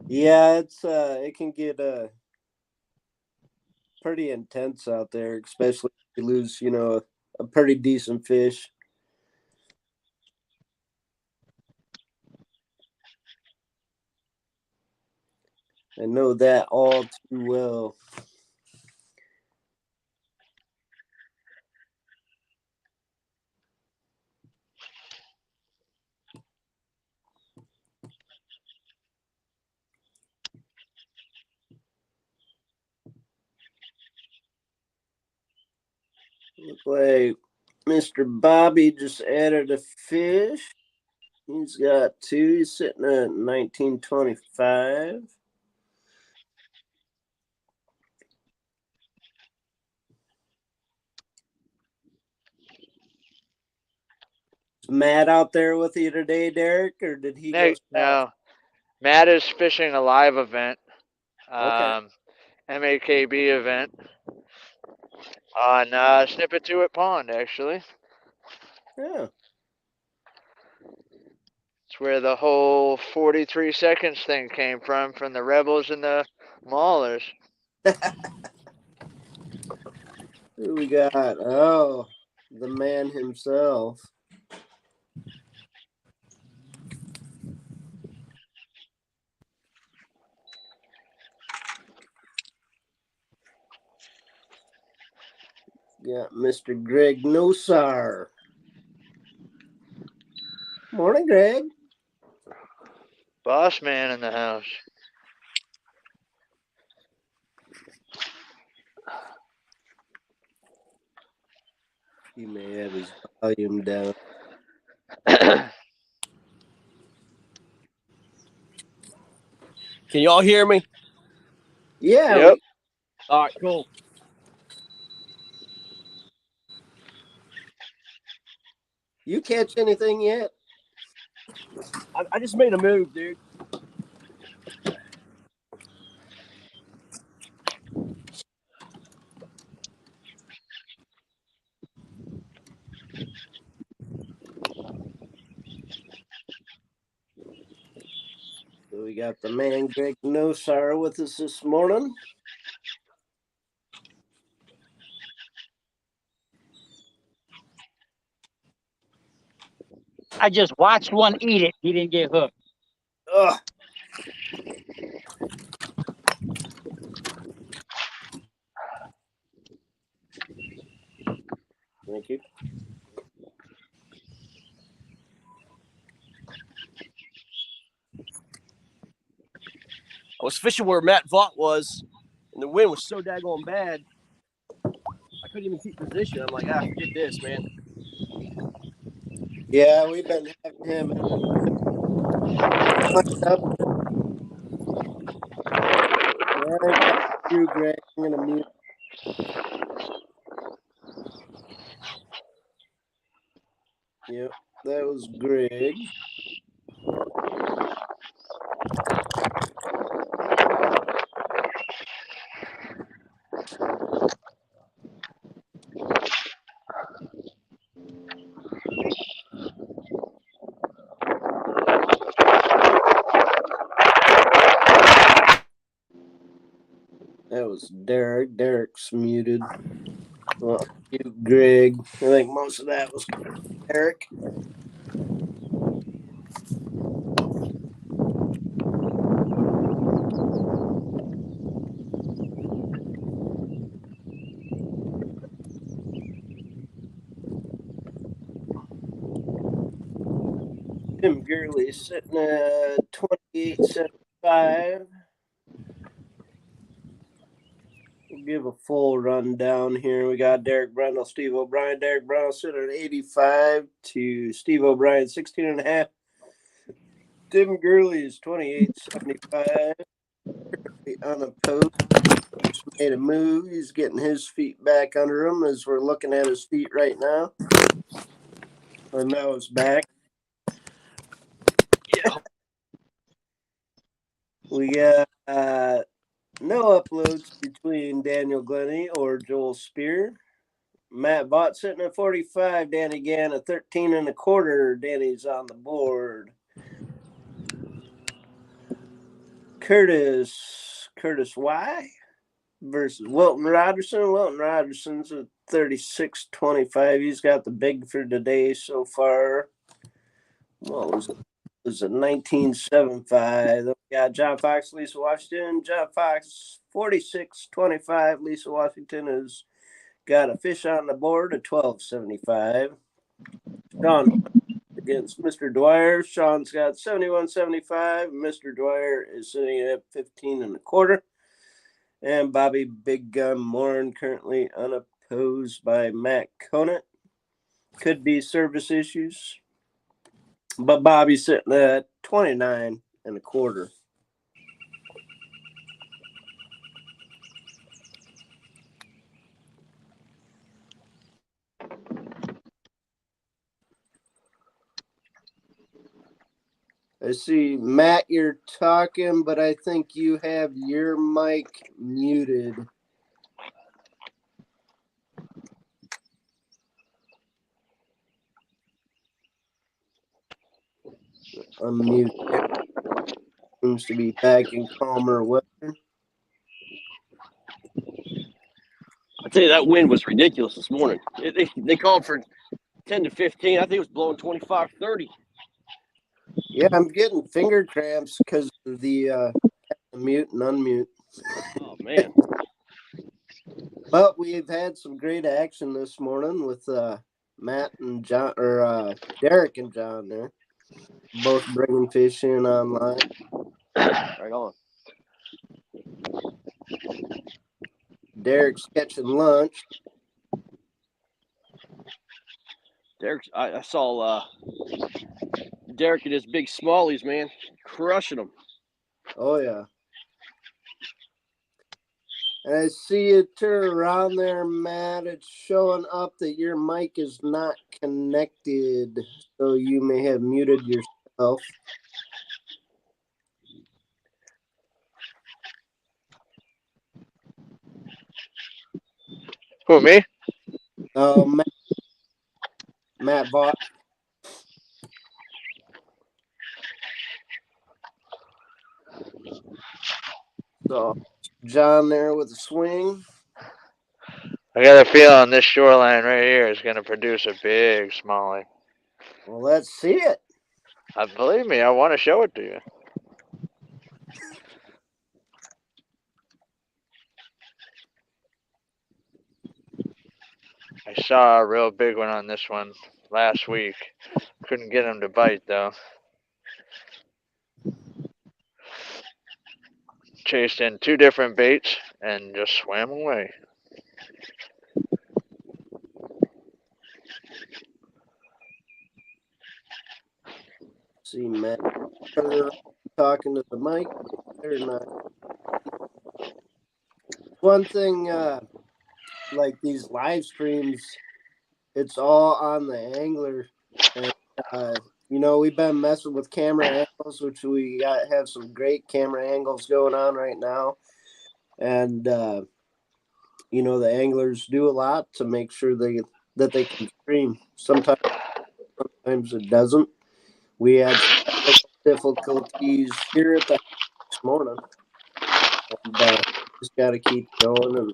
Yeah, it can get pretty intense out there, especially if you lose, a pretty decent fish. I know that all too well. Look like Mr. Bobby just added a fish. He's got 2. He's sitting at 1925. Is Matt out there with you today, Derek, or did he go south? No, Matt is fishing a live event. Okay. MAKB event on Snippet 2 at Pond, actually. Yeah. It's where the whole 43 seconds thing came from the Rebels and the Maulers. Who we got? Oh, the man himself. Got Mr. Greg Nosar. Morning, Greg. Boss man in the house. He may have his volume down. Can y'all hear me? Yeah. Yep. All right, cool. You catch anything yet? I just made a move, dude. So we got the man Greg Nosar with us this morning. I just watched one eat it. He didn't get hooked. Ugh. Thank you. I was fishing where Matt Vaught was, and the wind was so daggone bad, I couldn't even keep position. I'm like, forget this, man. Yeah, we've been having him up. Yeah, through Greg. I'm gonna mute. Yep, that was Greg. That was Derek. Derek's muted. Well, you, Greg. I think most of that was Derek. Tim Gurley sitting at 28.75. We'll give a full rundown here. We got Derek Brundle, Steve O'Brien. Derek Brundle sitting at 85 to Steve O'Brien 16.5. Tim Gurley is 28.75. Unopposed. Just made a move. He's getting his feet back under him as we're looking at his feet right now. And now it's back. Yeah. We got no uploads between Daniel Glennie or Joel Spear. Matt Vaught sitting at 45. Danny Gann at 13.25. Danny's on the board. Curtis Y versus Wilton Rogerson. Wilton Rogerson's at 36.25. He's got the big for today so far. What was it? It was a 19.75. We got John Fox, Lisa Washington. John Fox, 46.25. Lisa Washington has got a fish on the board at 12.75. Sean against Mr. Dwyer. Sean's got 71.75. Mr. Dwyer is sitting at 15.25. And Bobby Big Gun Morin currently unopposed by Matt Conant. Could be service issues. But Bobby's sitting at 29.25. I see, Matt, you're talking, but I think you have your mic muted. Unmute. Seems to be back in calmer weather. I tell you, that wind was ridiculous this morning. They called for 10 to 15. I think it was blowing 25, 30. Yeah, I'm getting finger cramps because of the mute and unmute. Oh, man. But we've had some great action this morning with Matt and John, or Derek and John there, both bringing fish in online. Right on. Derek's catching lunch. I saw Derek and his big smallies, man, crushing them. Oh, yeah. And I see you turn around there, Matt. It's showing up that your mic is not connected, so you may have muted yourself. Who, me? Oh, Matt Vaught. So, John there with a swing. I got a feeling this shoreline right here is going to produce a big smallie. Well, let's see it. Believe me, I want to show it to you. I saw a real big one on this one last week. Couldn't get him to bite, though. Chased in 2 different baits and just swam away. See Matt talking to the mic, but they're not. One thing, like these live streams, it's all on the angler, and we've been messing with camera angles, which we have some great camera angles going on right now, and the anglers do a lot to make sure that they can stream. Sometimes it doesn't. We had some difficulties here at the house this morning, and just got to keep going, and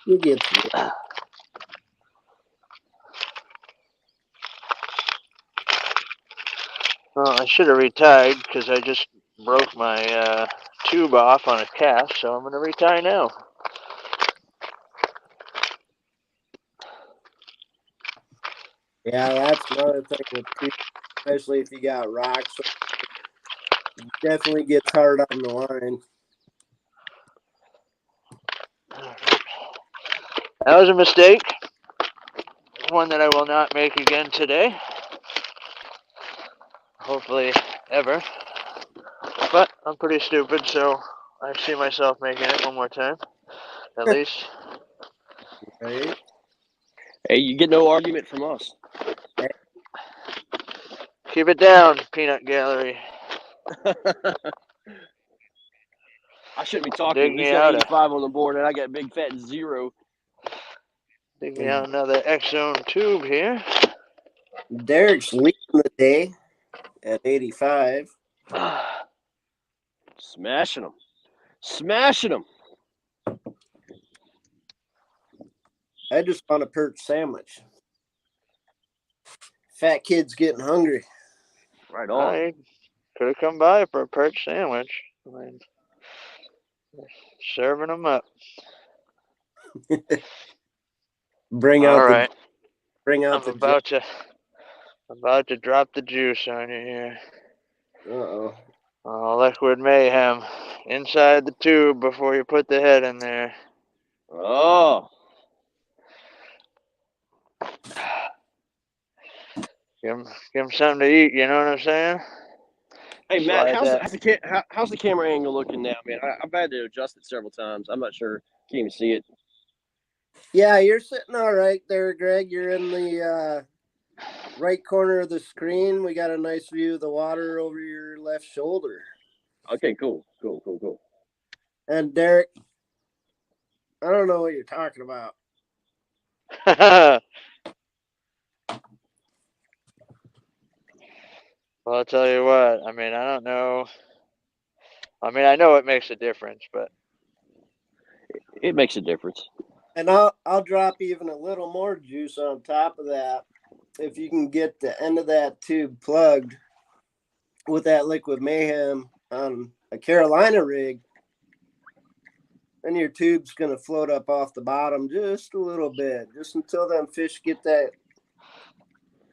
you get through it. Well, I should have retied because I just broke my tube off on a cast, so I'm going to retie now. Yeah, that's another thing with tubes, especially if you got rocks. It definitely gets hard on the line. That was a mistake. One that I will not make again today. Hopefully, ever. But I'm pretty stupid, so I see myself making it one more time. At least. Right? Hey, you get no argument from us. Keep it down, peanut gallery. I shouldn't be talking. Dig He's me got out 85 on the board, and I got big fat 0. Dig me out another X-Zone tube here. Derek's leading the day at 85. Smashing them. Smashing them. I just want a perch sandwich. Fat kid's getting hungry. Right on. I could have come by for a perch sandwich. I mean, serving them up. Bring All out right. the I'm about to drop the juice on you here. Uh-oh. Oh, liquid mayhem inside the tube before you put the head in there. Oh. Give him something to eat. You know what I'm saying? Hey, Matt, Slide how's the camera angle looking now, man? I've had to adjust it several times. I'm not sure. Can't even see it. Yeah, you're sitting all right there, Greg. You're in the right corner of the screen. We got a nice view of the water over your left shoulder. Okay, cool. And Derek, I don't know what you're talking about. Well, I'll tell you what. I mean, I don't know. I mean, I know it makes a difference, but It makes a difference. And I'll drop even a little more juice on top of that. If you can get the end of that tube plugged with that liquid mayhem on a Carolina rig, then your tube's going to float up off the bottom just a little bit, just until them fish get that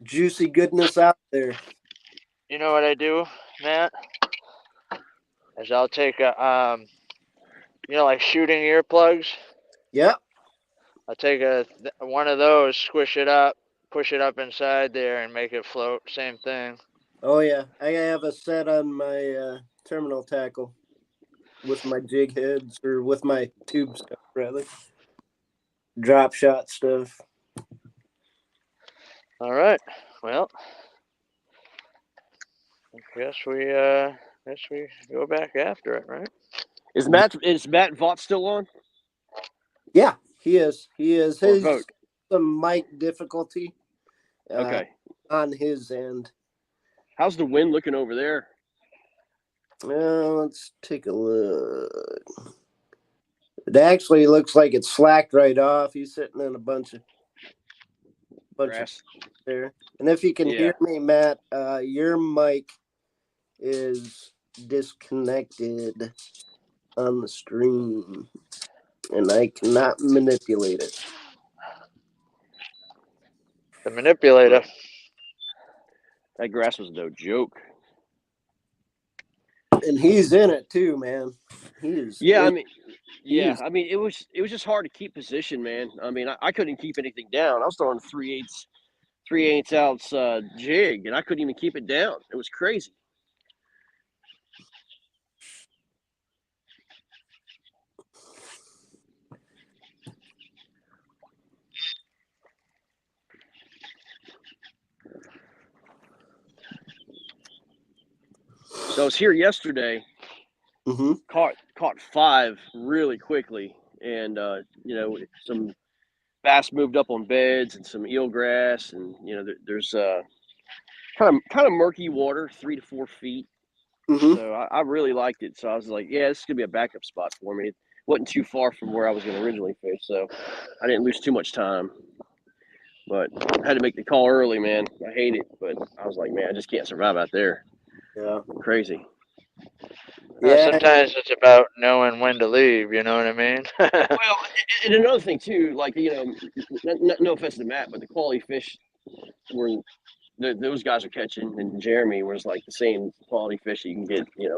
juicy goodness out there. You know what I do, Matt? Is I'll take a like shooting earplugs. Yep. I'll take one of those, squish it up, push it up inside there, and make it float. Same thing. Oh yeah, I have a set on my terminal tackle with my jig heads, or with my tube stuff rather. Drop shot stuff. All right. Well, I guess we go back after it, right? Is Matt Vaught still on? Yeah, he is. He is. Or His Vogt? some mic difficulty Okay. on his end. How's the wind looking over there? Let's take a look. It actually looks like it slacked right off. He's sitting in a bunch of Grass. there. And if you can hear me, Matt, your mic is disconnected on the stream, and I cannot manipulate it. The manipulator. That grass was no joke. And he's in it too, man. He is. Yeah, I mean, it was just hard to keep position, man. I mean, I couldn't keep anything down. I was throwing 3/8 ounce jig, and I couldn't even keep it down. It was crazy. So I was here yesterday. Mm-hmm. Caught 5 really quickly, and some bass moved up on beds and some eelgrass, and there's kind of murky water, 3 to 4 feet. Mm-hmm. So I really liked it. So I was like, yeah, this is gonna be a backup spot for me. It wasn't too far from where I was going to originally fish, so I didn't lose too much time. But I had to make the call early, man. I hate it, but I was like, man, I just can't survive out there. Yeah. Crazy. Yeah. Sometimes it's about knowing when to leave. You know what I mean? Well, and another thing too, like no offense to Matt, but the quality fish were those guys are catching, and Jeremy was like the same quality fish you can get, in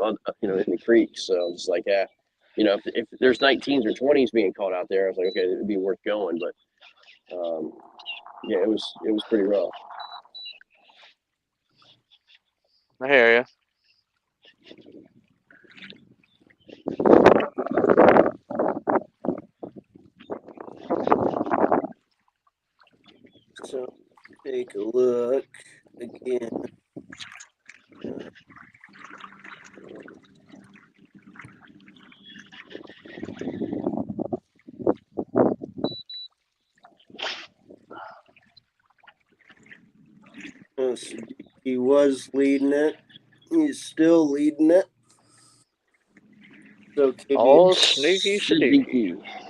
the creek. So it's like, if there's 19s or 20s being caught out there, I was like, okay, it'd be worth going. But yeah, it was pretty rough. I hear you. So take a look again. He was leading it. He's still leading it. So All sneaky.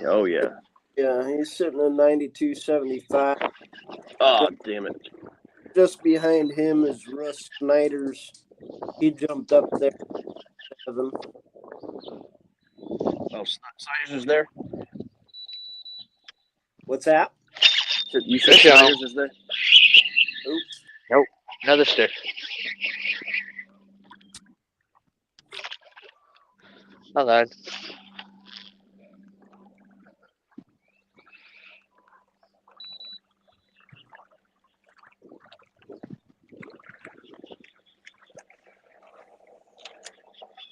Oh yeah. Yeah, he's sitting at 92.75. Oh, damn it. Just behind him is Russ Snyder's. He jumped up there. 7. Oh, Snyder's is there? What's that? You said Snyder's is there? Oops. Nope. Another stick. I lied.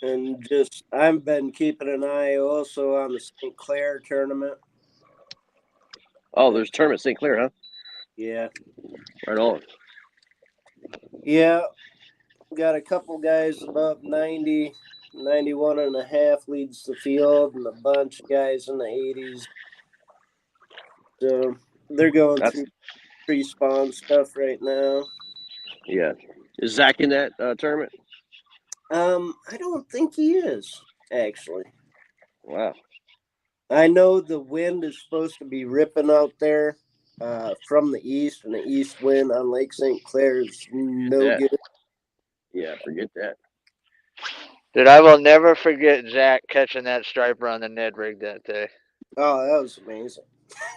And just, I've been keeping an eye also on the St. Clair tournament. Oh, there's a tournament at St. Clair, huh? Yeah. Right on. Yeah. Got a couple guys above 90, 91 and a half leads the field, and a bunch of guys in the 80s. So they're going through pre-spawn stuff right now. Yeah. Is Zach in that tournament? I don't think he is, actually. Wow. I know the wind is supposed to be ripping out there from the east, and the east wind on Lake St. Clair is no Yeah. good. Yeah, forget that. Dude, I will never forget Zach catching that striper on the Ned rig that day. Oh, that was amazing.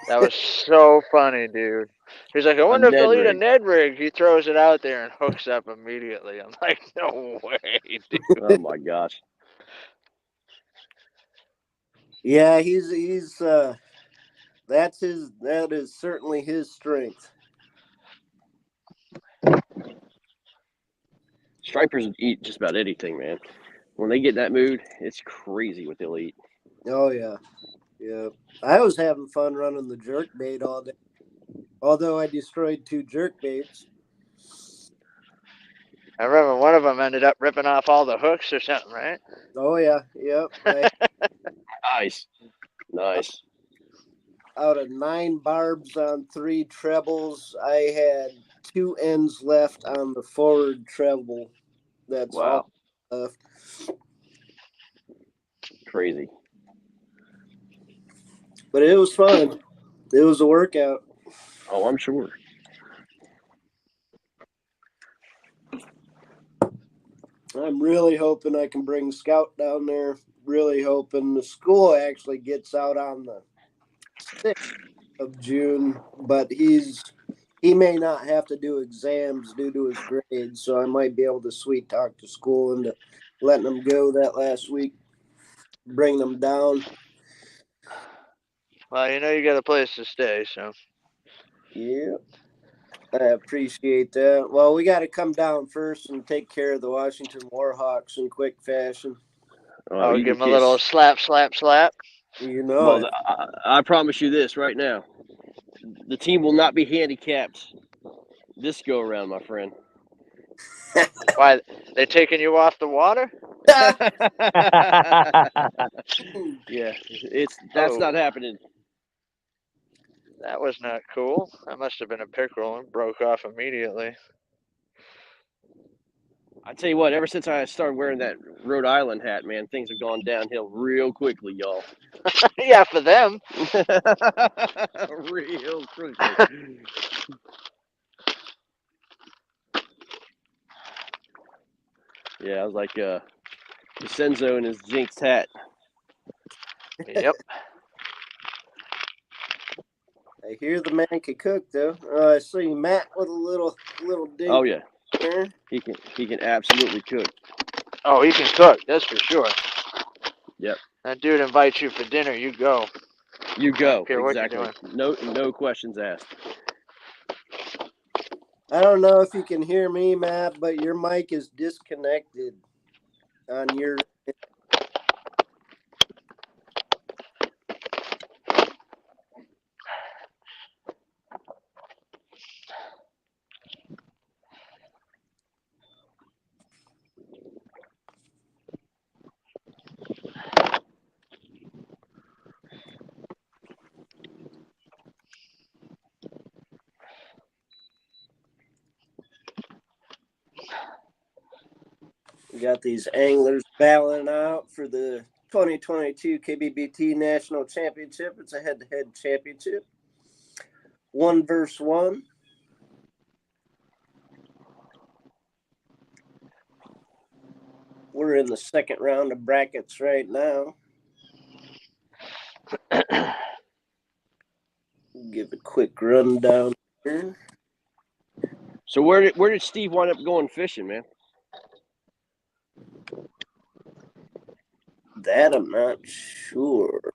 That was so funny, dude. He's like, I A wonder if they'll Ned eat a rig. Ned rig. He throws it out there and hooks up immediately. I'm like, no way, dude. Oh my gosh. Yeah, he's that is certainly his strength. Stripers eat just about anything, man. When they get in that mood, it's crazy what they'll eat. Oh yeah, yeah. I was having fun running the jerk bait all day, although I destroyed 2 jerk baits. I remember one of them ended up ripping off all the hooks or something, right? Oh yeah, yep. Nice. Nice. Out of 9 barbs on 3 trebles, I had 2 ends left on the forward treble. That's Wow. all left. Crazy. But it was fun. It was a workout. Oh, I'm sure. I'm really hoping I can bring Scout down there. Really hoping the school actually gets out on the 6th of June, but he may not have to do exams due to his grades, so I might be able to sweet talk the school into letting them go that last week, bring them down. Well, you know you got a place to stay, so. Yeah, I appreciate that. Well, we got to come down first and take care of the Washington Warhawks in quick fashion. Oh, You give can him a little kiss. slap, slap, slap. You know Well, it. I promise you this right now. The team will not be handicapped this go around, my friend. Why, they taking you off the water? Yeah, that's not happening. That was not cool. That must have been a pickerel and broke off immediately. I tell you what, ever since I started wearing that Rhode Island hat, man, things have gone downhill real quickly, y'all. Yeah, for them. Real quickly. Yeah, I was like Senzo and his jinxed hat. Yep. I hear the man can cook though. I see Matt with a little dink. Oh yeah, there. he can absolutely cook. Oh, he can cook. That's for sure. Yep. That dude invites you for dinner. You go. You go. I don't care what you're Exactly. doing. No questions asked. I don't know if you can hear me, Matt, but your mic is disconnected on your. We got these anglers battling out for the 2022 KBBT National Championship. It's a head-to-head championship. 1 versus 1. We're in the second round of brackets right now. Give a quick rundown here. So where did Steve wind up going fishing, man? That I'm not sure.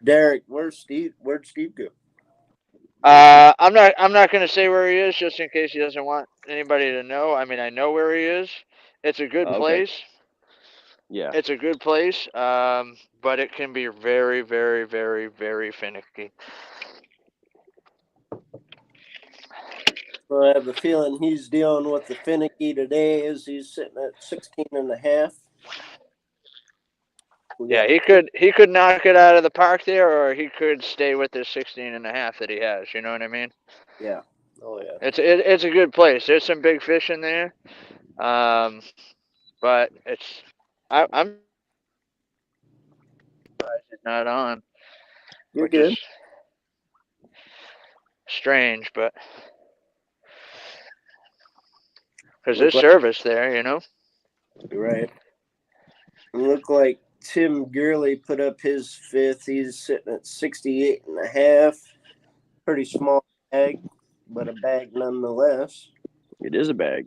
Derek, where'd Steve go? I'm not gonna say where he is just in case he doesn't want anybody to know. I mean, I know where he is. It's a good Okay. place. Yeah. It's a good place. But it can be very, very, very, very finicky. So I have a feeling he's dealing with the finicky today as he's sitting at 16 and a half. Yeah, he could knock it out of the park there, or he could stay with the 16 and a half that he has. You know what I mean? Yeah. Oh yeah. It's a good place. There's some big fish in there, but I'm surprised it's not on. You're which good. is strange, but because Look there's service there, you know. right. Look like Tim Gurley put up his fifth. He's sitting at 68.5. Pretty small bag, but a bag nonetheless. It is a bag.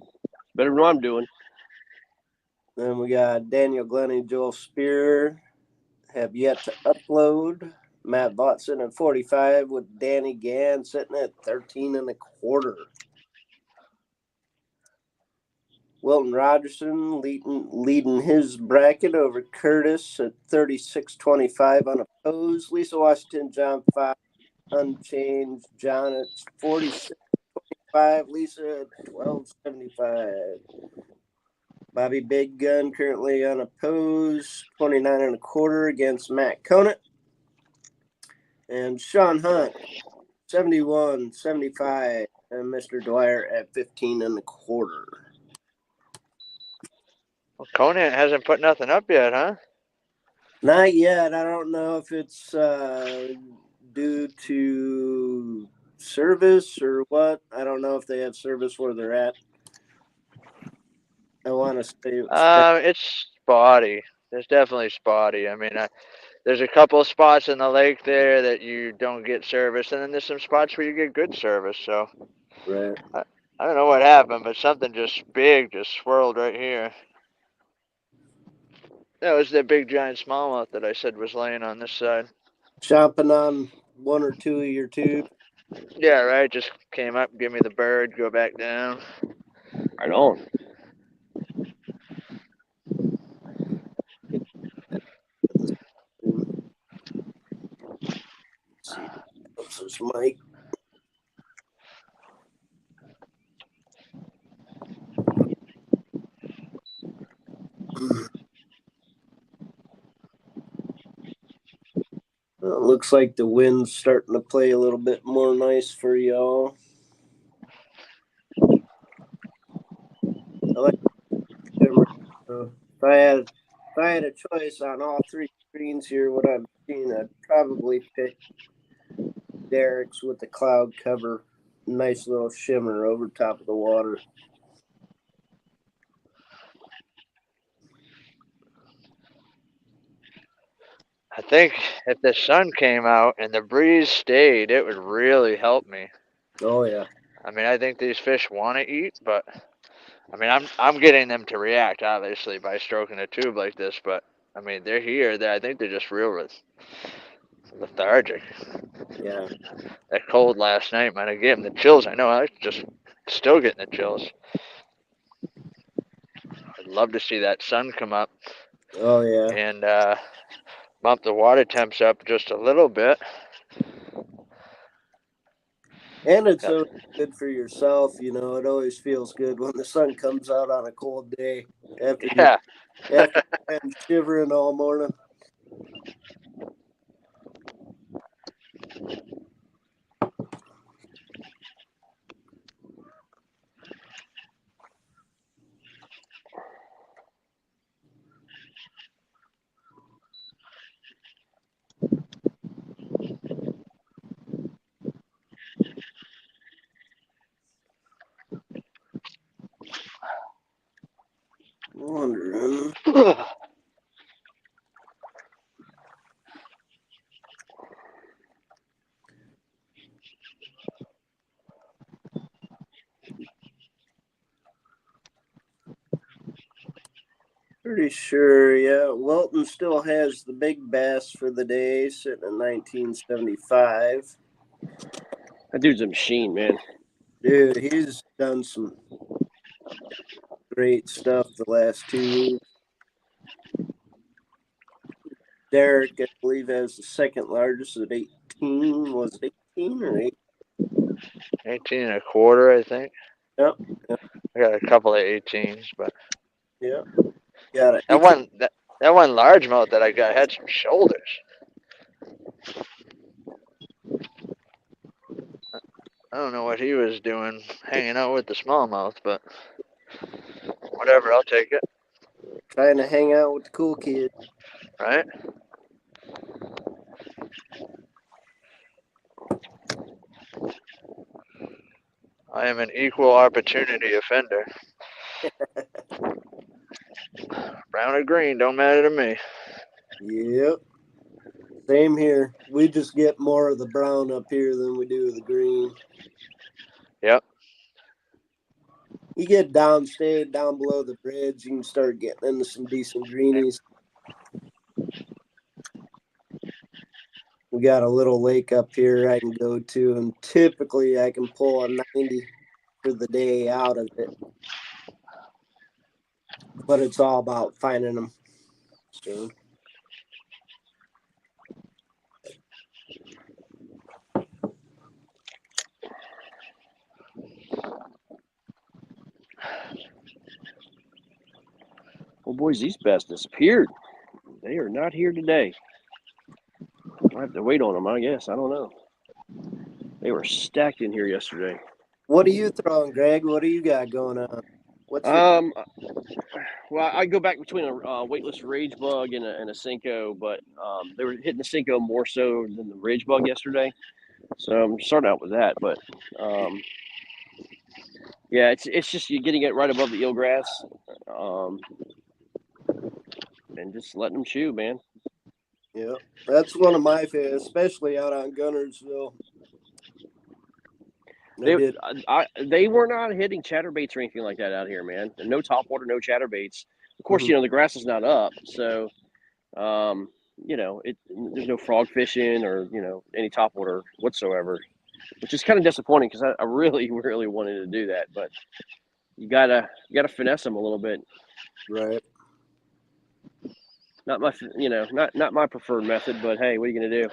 Better than what I'm doing. Then we got Daniel Glennie, Joel Spear have yet to upload. Matt Watson at 45 with Danny Gann sitting at 13.25. Wilton Rogerson leading his bracket over Curtis at 36.25 unopposed. Lisa Washington, John 5 unchanged. John at 46.25. Lisa at 12.75. Bobby Big Gun currently unopposed, 29.25 against Matt Conant. And Sean Hunt, 71.75, and Mr. Dwyer at 15.25. Well, Conant hasn't put nothing up yet, huh? Not yet. I don't know if it's due to service or what. I don't know if they have service where they're at. I want to stay. It's spotty. There's definitely spotty. I mean, there's a couple of spots in the lake there that you don't get service, and then there's some spots where you get good service. So Right. I don't know what happened, but something just big just swirled right here. That was that big giant smallmouth that I said was laying on this side. Chomping on one or two of your tubes. Yeah, right. Just came up, give me the bird, go back down. Right on. Let's see. This is Mike. Well, it looks like the wind's starting to play a little bit more nice for y'all. I like camera. If I had a choice on all three screens here, what I'm seeing, I'd probably pick Derek's with the cloud cover. Nice little shimmer over top of the water. I think if the sun came out and the breeze stayed, it would really help me. Oh yeah. I mean, I think these fish want to eat, but I mean, I'm getting them to react obviously by stroking a tube like this. But I mean, they're here. I think they're just real lethargic. Yeah. That cold last night might have given them the chills. I know. I just still getting the chills. I'd love to see that sun come up Oh yeah. and bump the water temps up just a little bit. And it's so good for yourself, you know. It always feels good when the sun comes out on a cold day after Yeah. you've been shivering all morning. Wondering. Pretty sure, yeah. Wilton still has the big bass for the day, sitting at 1975. That dude's a machine, man. Dude, he's done some great stuff the last 2 weeks. Derek, I believe, has the second largest at 18. Was it 18 or 8? 18.25, I think. Yep. Yep. I got a couple of 18s, but Yep. Got it. that one largemouth that I got had some shoulders. I don't know what he was doing, hanging out with the smallmouth, but whatever, I'll take it. Trying to hang out with the cool kids. Right? I am an equal opportunity offender. Brown or green, don't matter to me. Yep. Same here. We just get more of the brown up here than we do the green. Yep. You get stay down below the bridge, you can start getting into some decent greenies. We got a little lake up here I can go to, and typically I can pull a 90 for the day out of it. But it's all about finding them. So. Well, boys, these bass disappeared. They are not here today. I have to wait on them, I guess. I don't know. They were stacked in here yesterday. What are you throwing, Greg? What do you got going on? What's your... Well, I go back between a weightless rage bug and a Senko, but they were hitting the Senko more so than the rage bug yesterday. So I'm starting out with that, but yeah, it's just you getting it right above the eelgrass, and just letting them chew, man. Yeah, that's one of my favorites, especially out on Gunnersville. They were not hitting chatterbaits or anything like that out here, man. And no topwater, no chatterbaits. Of course, you know, the grass is not up, so you know, there's no frog fishing or, you know, any topwater whatsoever, which is kind of disappointing because I really, really wanted to do that, but you gotta finesse them a little bit. Right. Not my, you know, not my preferred method, but hey, what are you gonna do?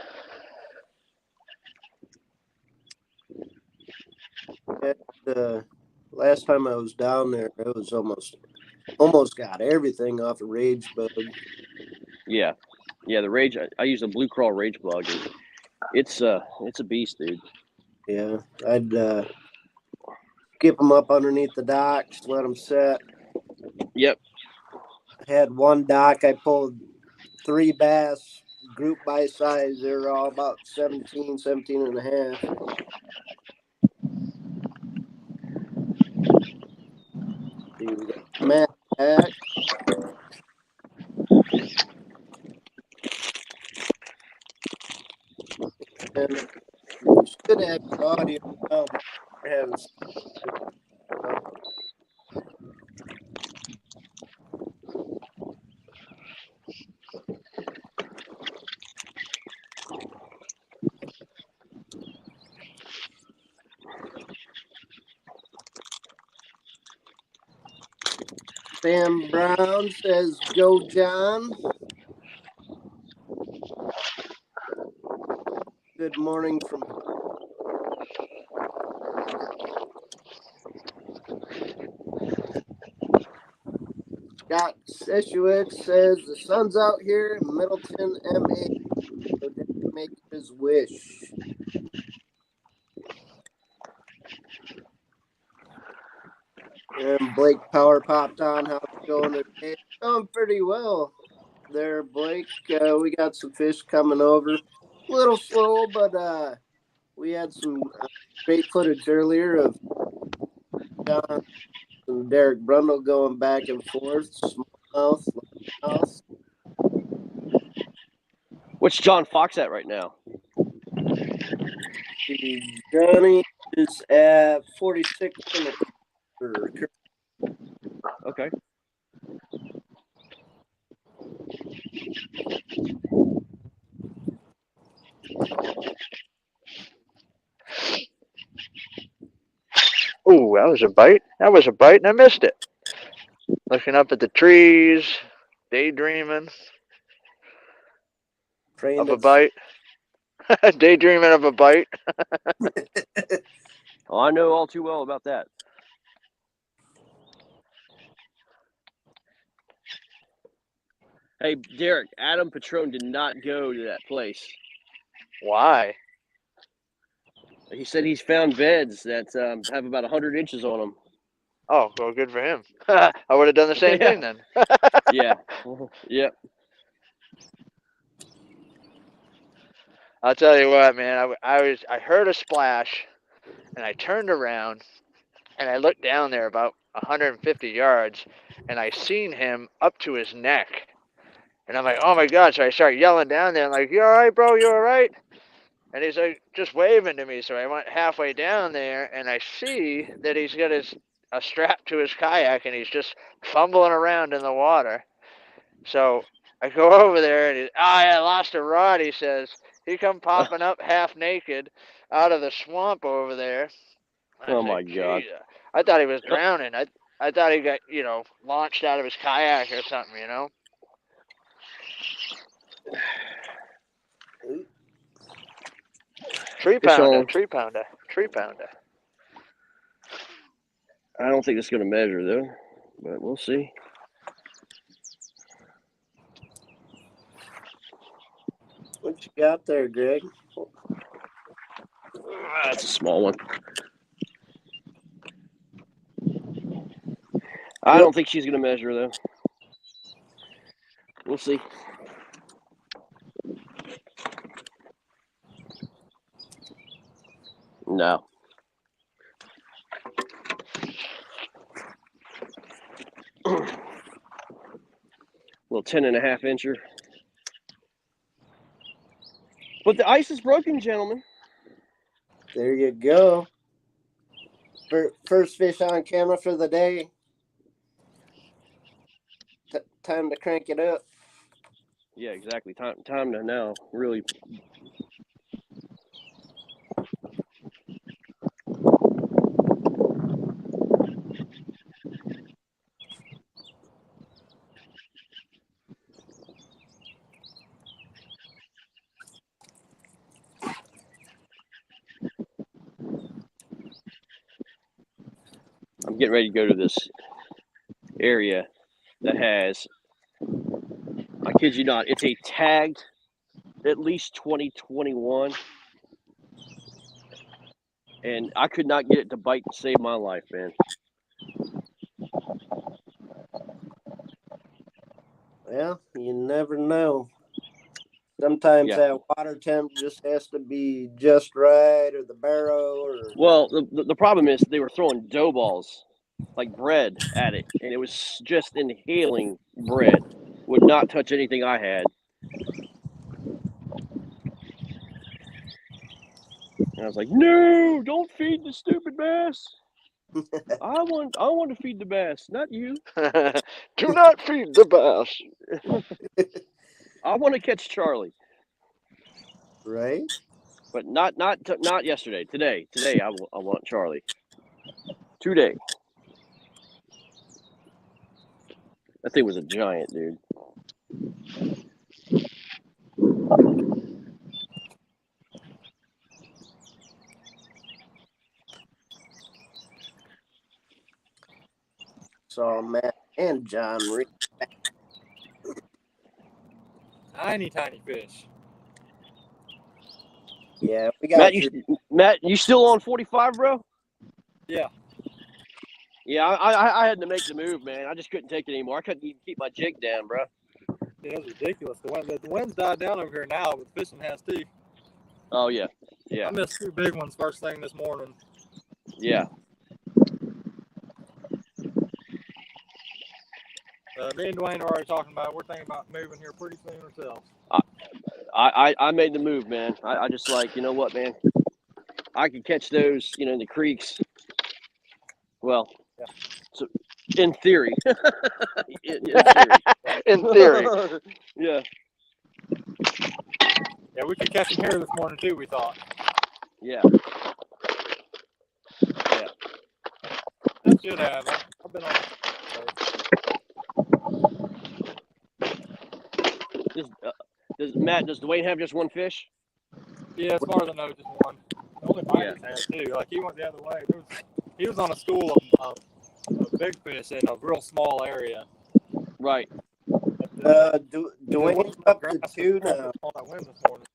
Last time I was down there, it was almost got everything off a rage bug. Yeah, the rage. I use a blue crawl rage bug, and it's a beast, dude. Yeah, I'd skip them up underneath the docks, let them set. Yep. I had one dock, I pulled 3 bass, group by size. They were all about 17 and a half. See, we got Matt back. And we should have audio now, but we're having some. Sam Brown says, "Go, John." Good morning from Scott Seshuik says, "The sun's out here in Middleton, MA. So Dad make his wish." And Blake Power popped on. How's it going today? Going pretty well there, Blake. We got some fish coming over. A little slow, but we had some great footage earlier of John and Derek Brundle going back and forth. Smallmouth, largemouth. What's John Fox at right now? Johnny is at 46 and a quarter. Okay. Ooh, that was a bite. That was a bite, and I missed it. Looking up at the trees, daydreaming of a bite. Daydreaming of a bite. Oh, I know all too well about that. Hey, Derek, Adam Patrone did not go to that place. Why? He said he's found beds that have about 100 inches on them. Oh, well, good for him. I would have done the same thing then. Yeah. Yep. I'll tell you what, man. I heard a splash, and I turned around, And I looked down there about 150 yards, and I seen him up to his neck. And I'm like, oh my God. So I start yelling down there. I'm like, you all right, bro? You all right? And he's like just waving to me. So I went halfway down there, and I see that he's got a strap to his kayak, and he's just fumbling around in the water. So I go over there, and I lost a rod, he says. He come popping up half naked out of the swamp over there. I Oh said, my God. "Gee," I thought he was drowning. I thought he got, launched out of his kayak or something, Tree Fish pounder, on. tree pounder, tree pounder. I don't think it's going to measure though, but we'll see. What you got there, Greg? That's a small one. I don't think she's going to measure though. We'll see. No. Little 10.5 incher. But the ice is broken, gentlemen. There you go. First fish on camera for the day. Time to crank it up. Yeah, exactly. Time to now really. I'm getting ready to go to this area that has, I kid you not, it's a tagged at least 2021, and I could not get it to bite to save my life, man. Well, you never know. Sometimes Yeah. that water temp just has to be just right, or the barrow, or Well, the problem is they were throwing dough balls like bread at it, and it was just inhaling bread. Would not touch anything I had. And I was like, no, don't feed the stupid bass. I want to feed the bass, not you. Do not feed the bass. I want to catch Charlie. right? But not yesterday. Today I want Charlie. Today. That thing was a giant, dude. Saw Matt and John Reed. Tiny fish. Yeah, we got Matt, you still on 45, bro? Yeah. Yeah, I had to make the move, man. I just couldn't take it anymore. I couldn't even keep my jig down, bro. Yeah, it was ridiculous. The wind's died down over here now, but fishing has too. Oh yeah, yeah, I missed 2 big ones first thing this morning. yeah. Me and Dwayne are already talking about it. We're thinking about moving here pretty soon ourselves. I made the move, man. I just like, you know what, man? I could catch those, in the creeks. Well, Yeah. So in theory. in theory. In theory. Yeah. Yeah, we could catch them here this morning too, we thought. Yeah. I should have. I've been on. Does Dwayne have just one fish? Yeah, as far as I know, just one. Only Mike has two. Like he went the other way. He was on a school of big fish in a real small area. Right. Dwayne's up to 2 now. On that wind this morning.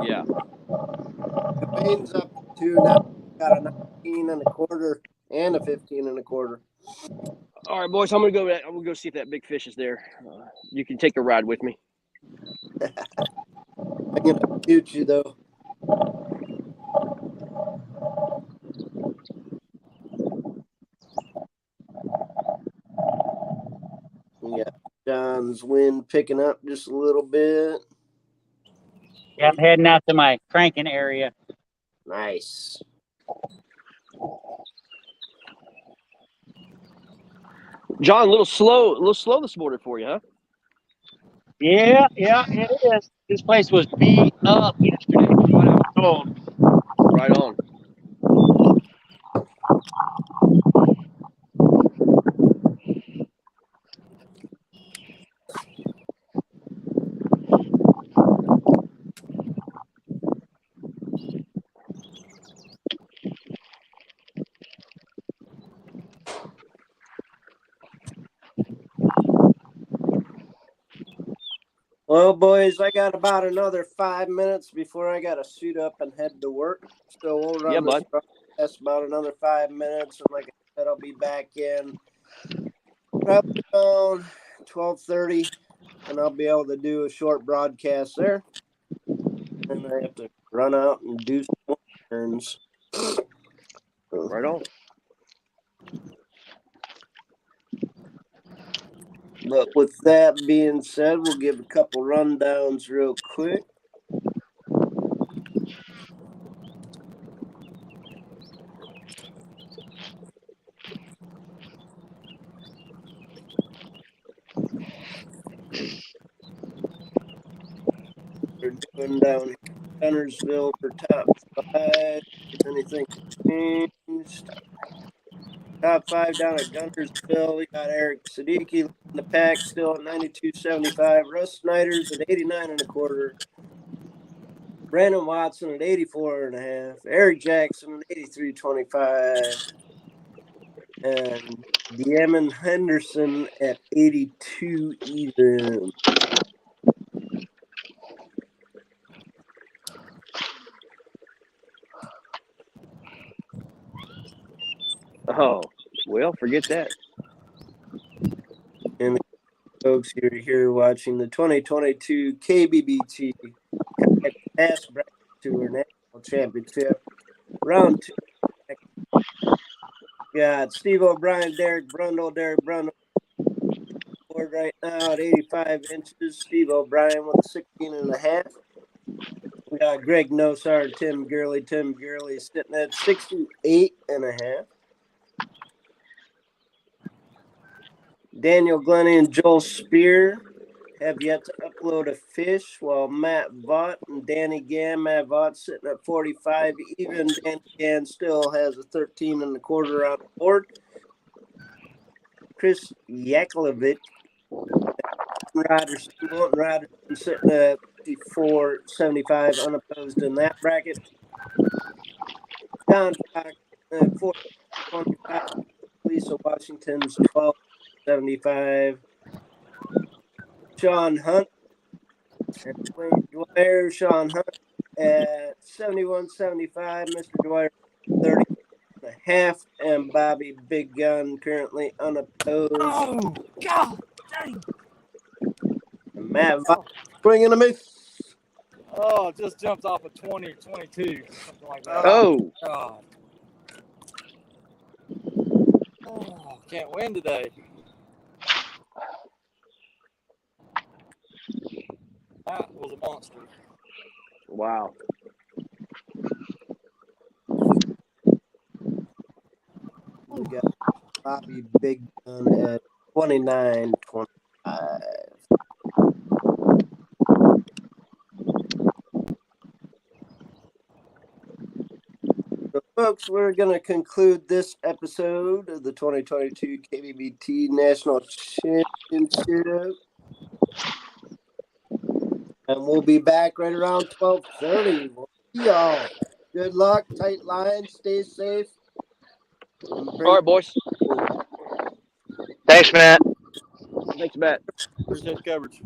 Yeah. Dwayne's up to 2 now. Got a 19.25 and a 15.25. All right, boys. I'm gonna go see if that big fish is there. You can take a ride with me. I'm gonna shoot you though. John's wind picking up just a little bit. Yeah, I'm heading out to my cranking area. Nice. John, a little slow this morning for you, huh? Yeah, it is. This place was beat up yesterday, from what I was told. Right on. Well, boys, I got about another 5 minutes before I got to suit up and head to work. So we'll run this broadcast about another 5 minutes. And like I said, I'll be back in probably around 12:30, and I'll be able to do a short broadcast there. And I have to run out and do some turns. Right on. But with that being said, we'll give a couple rundowns real quick. They're doing down here in Gunnersville for top 5. If anything changed. Top 5 down at Gunnersville. We got Eric Siddiqui in the pack still at 92.75. Russ Snyder's at 89.25. Brandon Watson at 84.5. Eric Jackson at 83.25. And De'Amon Henderson at 82 even. Oh, well, forget that. And the folks here watching the 2022 KBBT Bass Bracket Tour National Championship. Round 2. Got Steve O'Brien, Derek Brundle board right now at 85 inches. Steve O'Brien with a 16.5. We got Greg Nosar, Tim Gurley sitting at 68.5. Daniel Glennie and Joel Spear have yet to upload a fish, while Matt Vaught and Danny Gann. Matt Vaught sitting at 45 even. Danny Gann still has a 13.25 on the board. Chris Yakovlevich, Wilton Rogerson sitting at 54.75 unopposed in that bracket. John Fox at 4.25. Lisa Washington's 12.75. Sean Hunt and Wayne Dwyer. Sean Hunt at 71.75. Mr. Dwyer 30.5. And Bobby Big Gun currently unopposed. Oh, God dang. And Matt Vaught swinging a miss. Oh, it just jumped off of 20, 22, something like that. Oh. God. Oh, can't win today. That was a monster. Wow. We got Bobby Big Gun at 29.25. So, folks, we're going to conclude this episode of the 2022 KBBT National Championship. And we'll be back right around 12:30. We'll see y'all. Good luck, tight line, stay safe. All right, boys. Thanks, Matt. Thanks, Matt. Appreciate the coverage.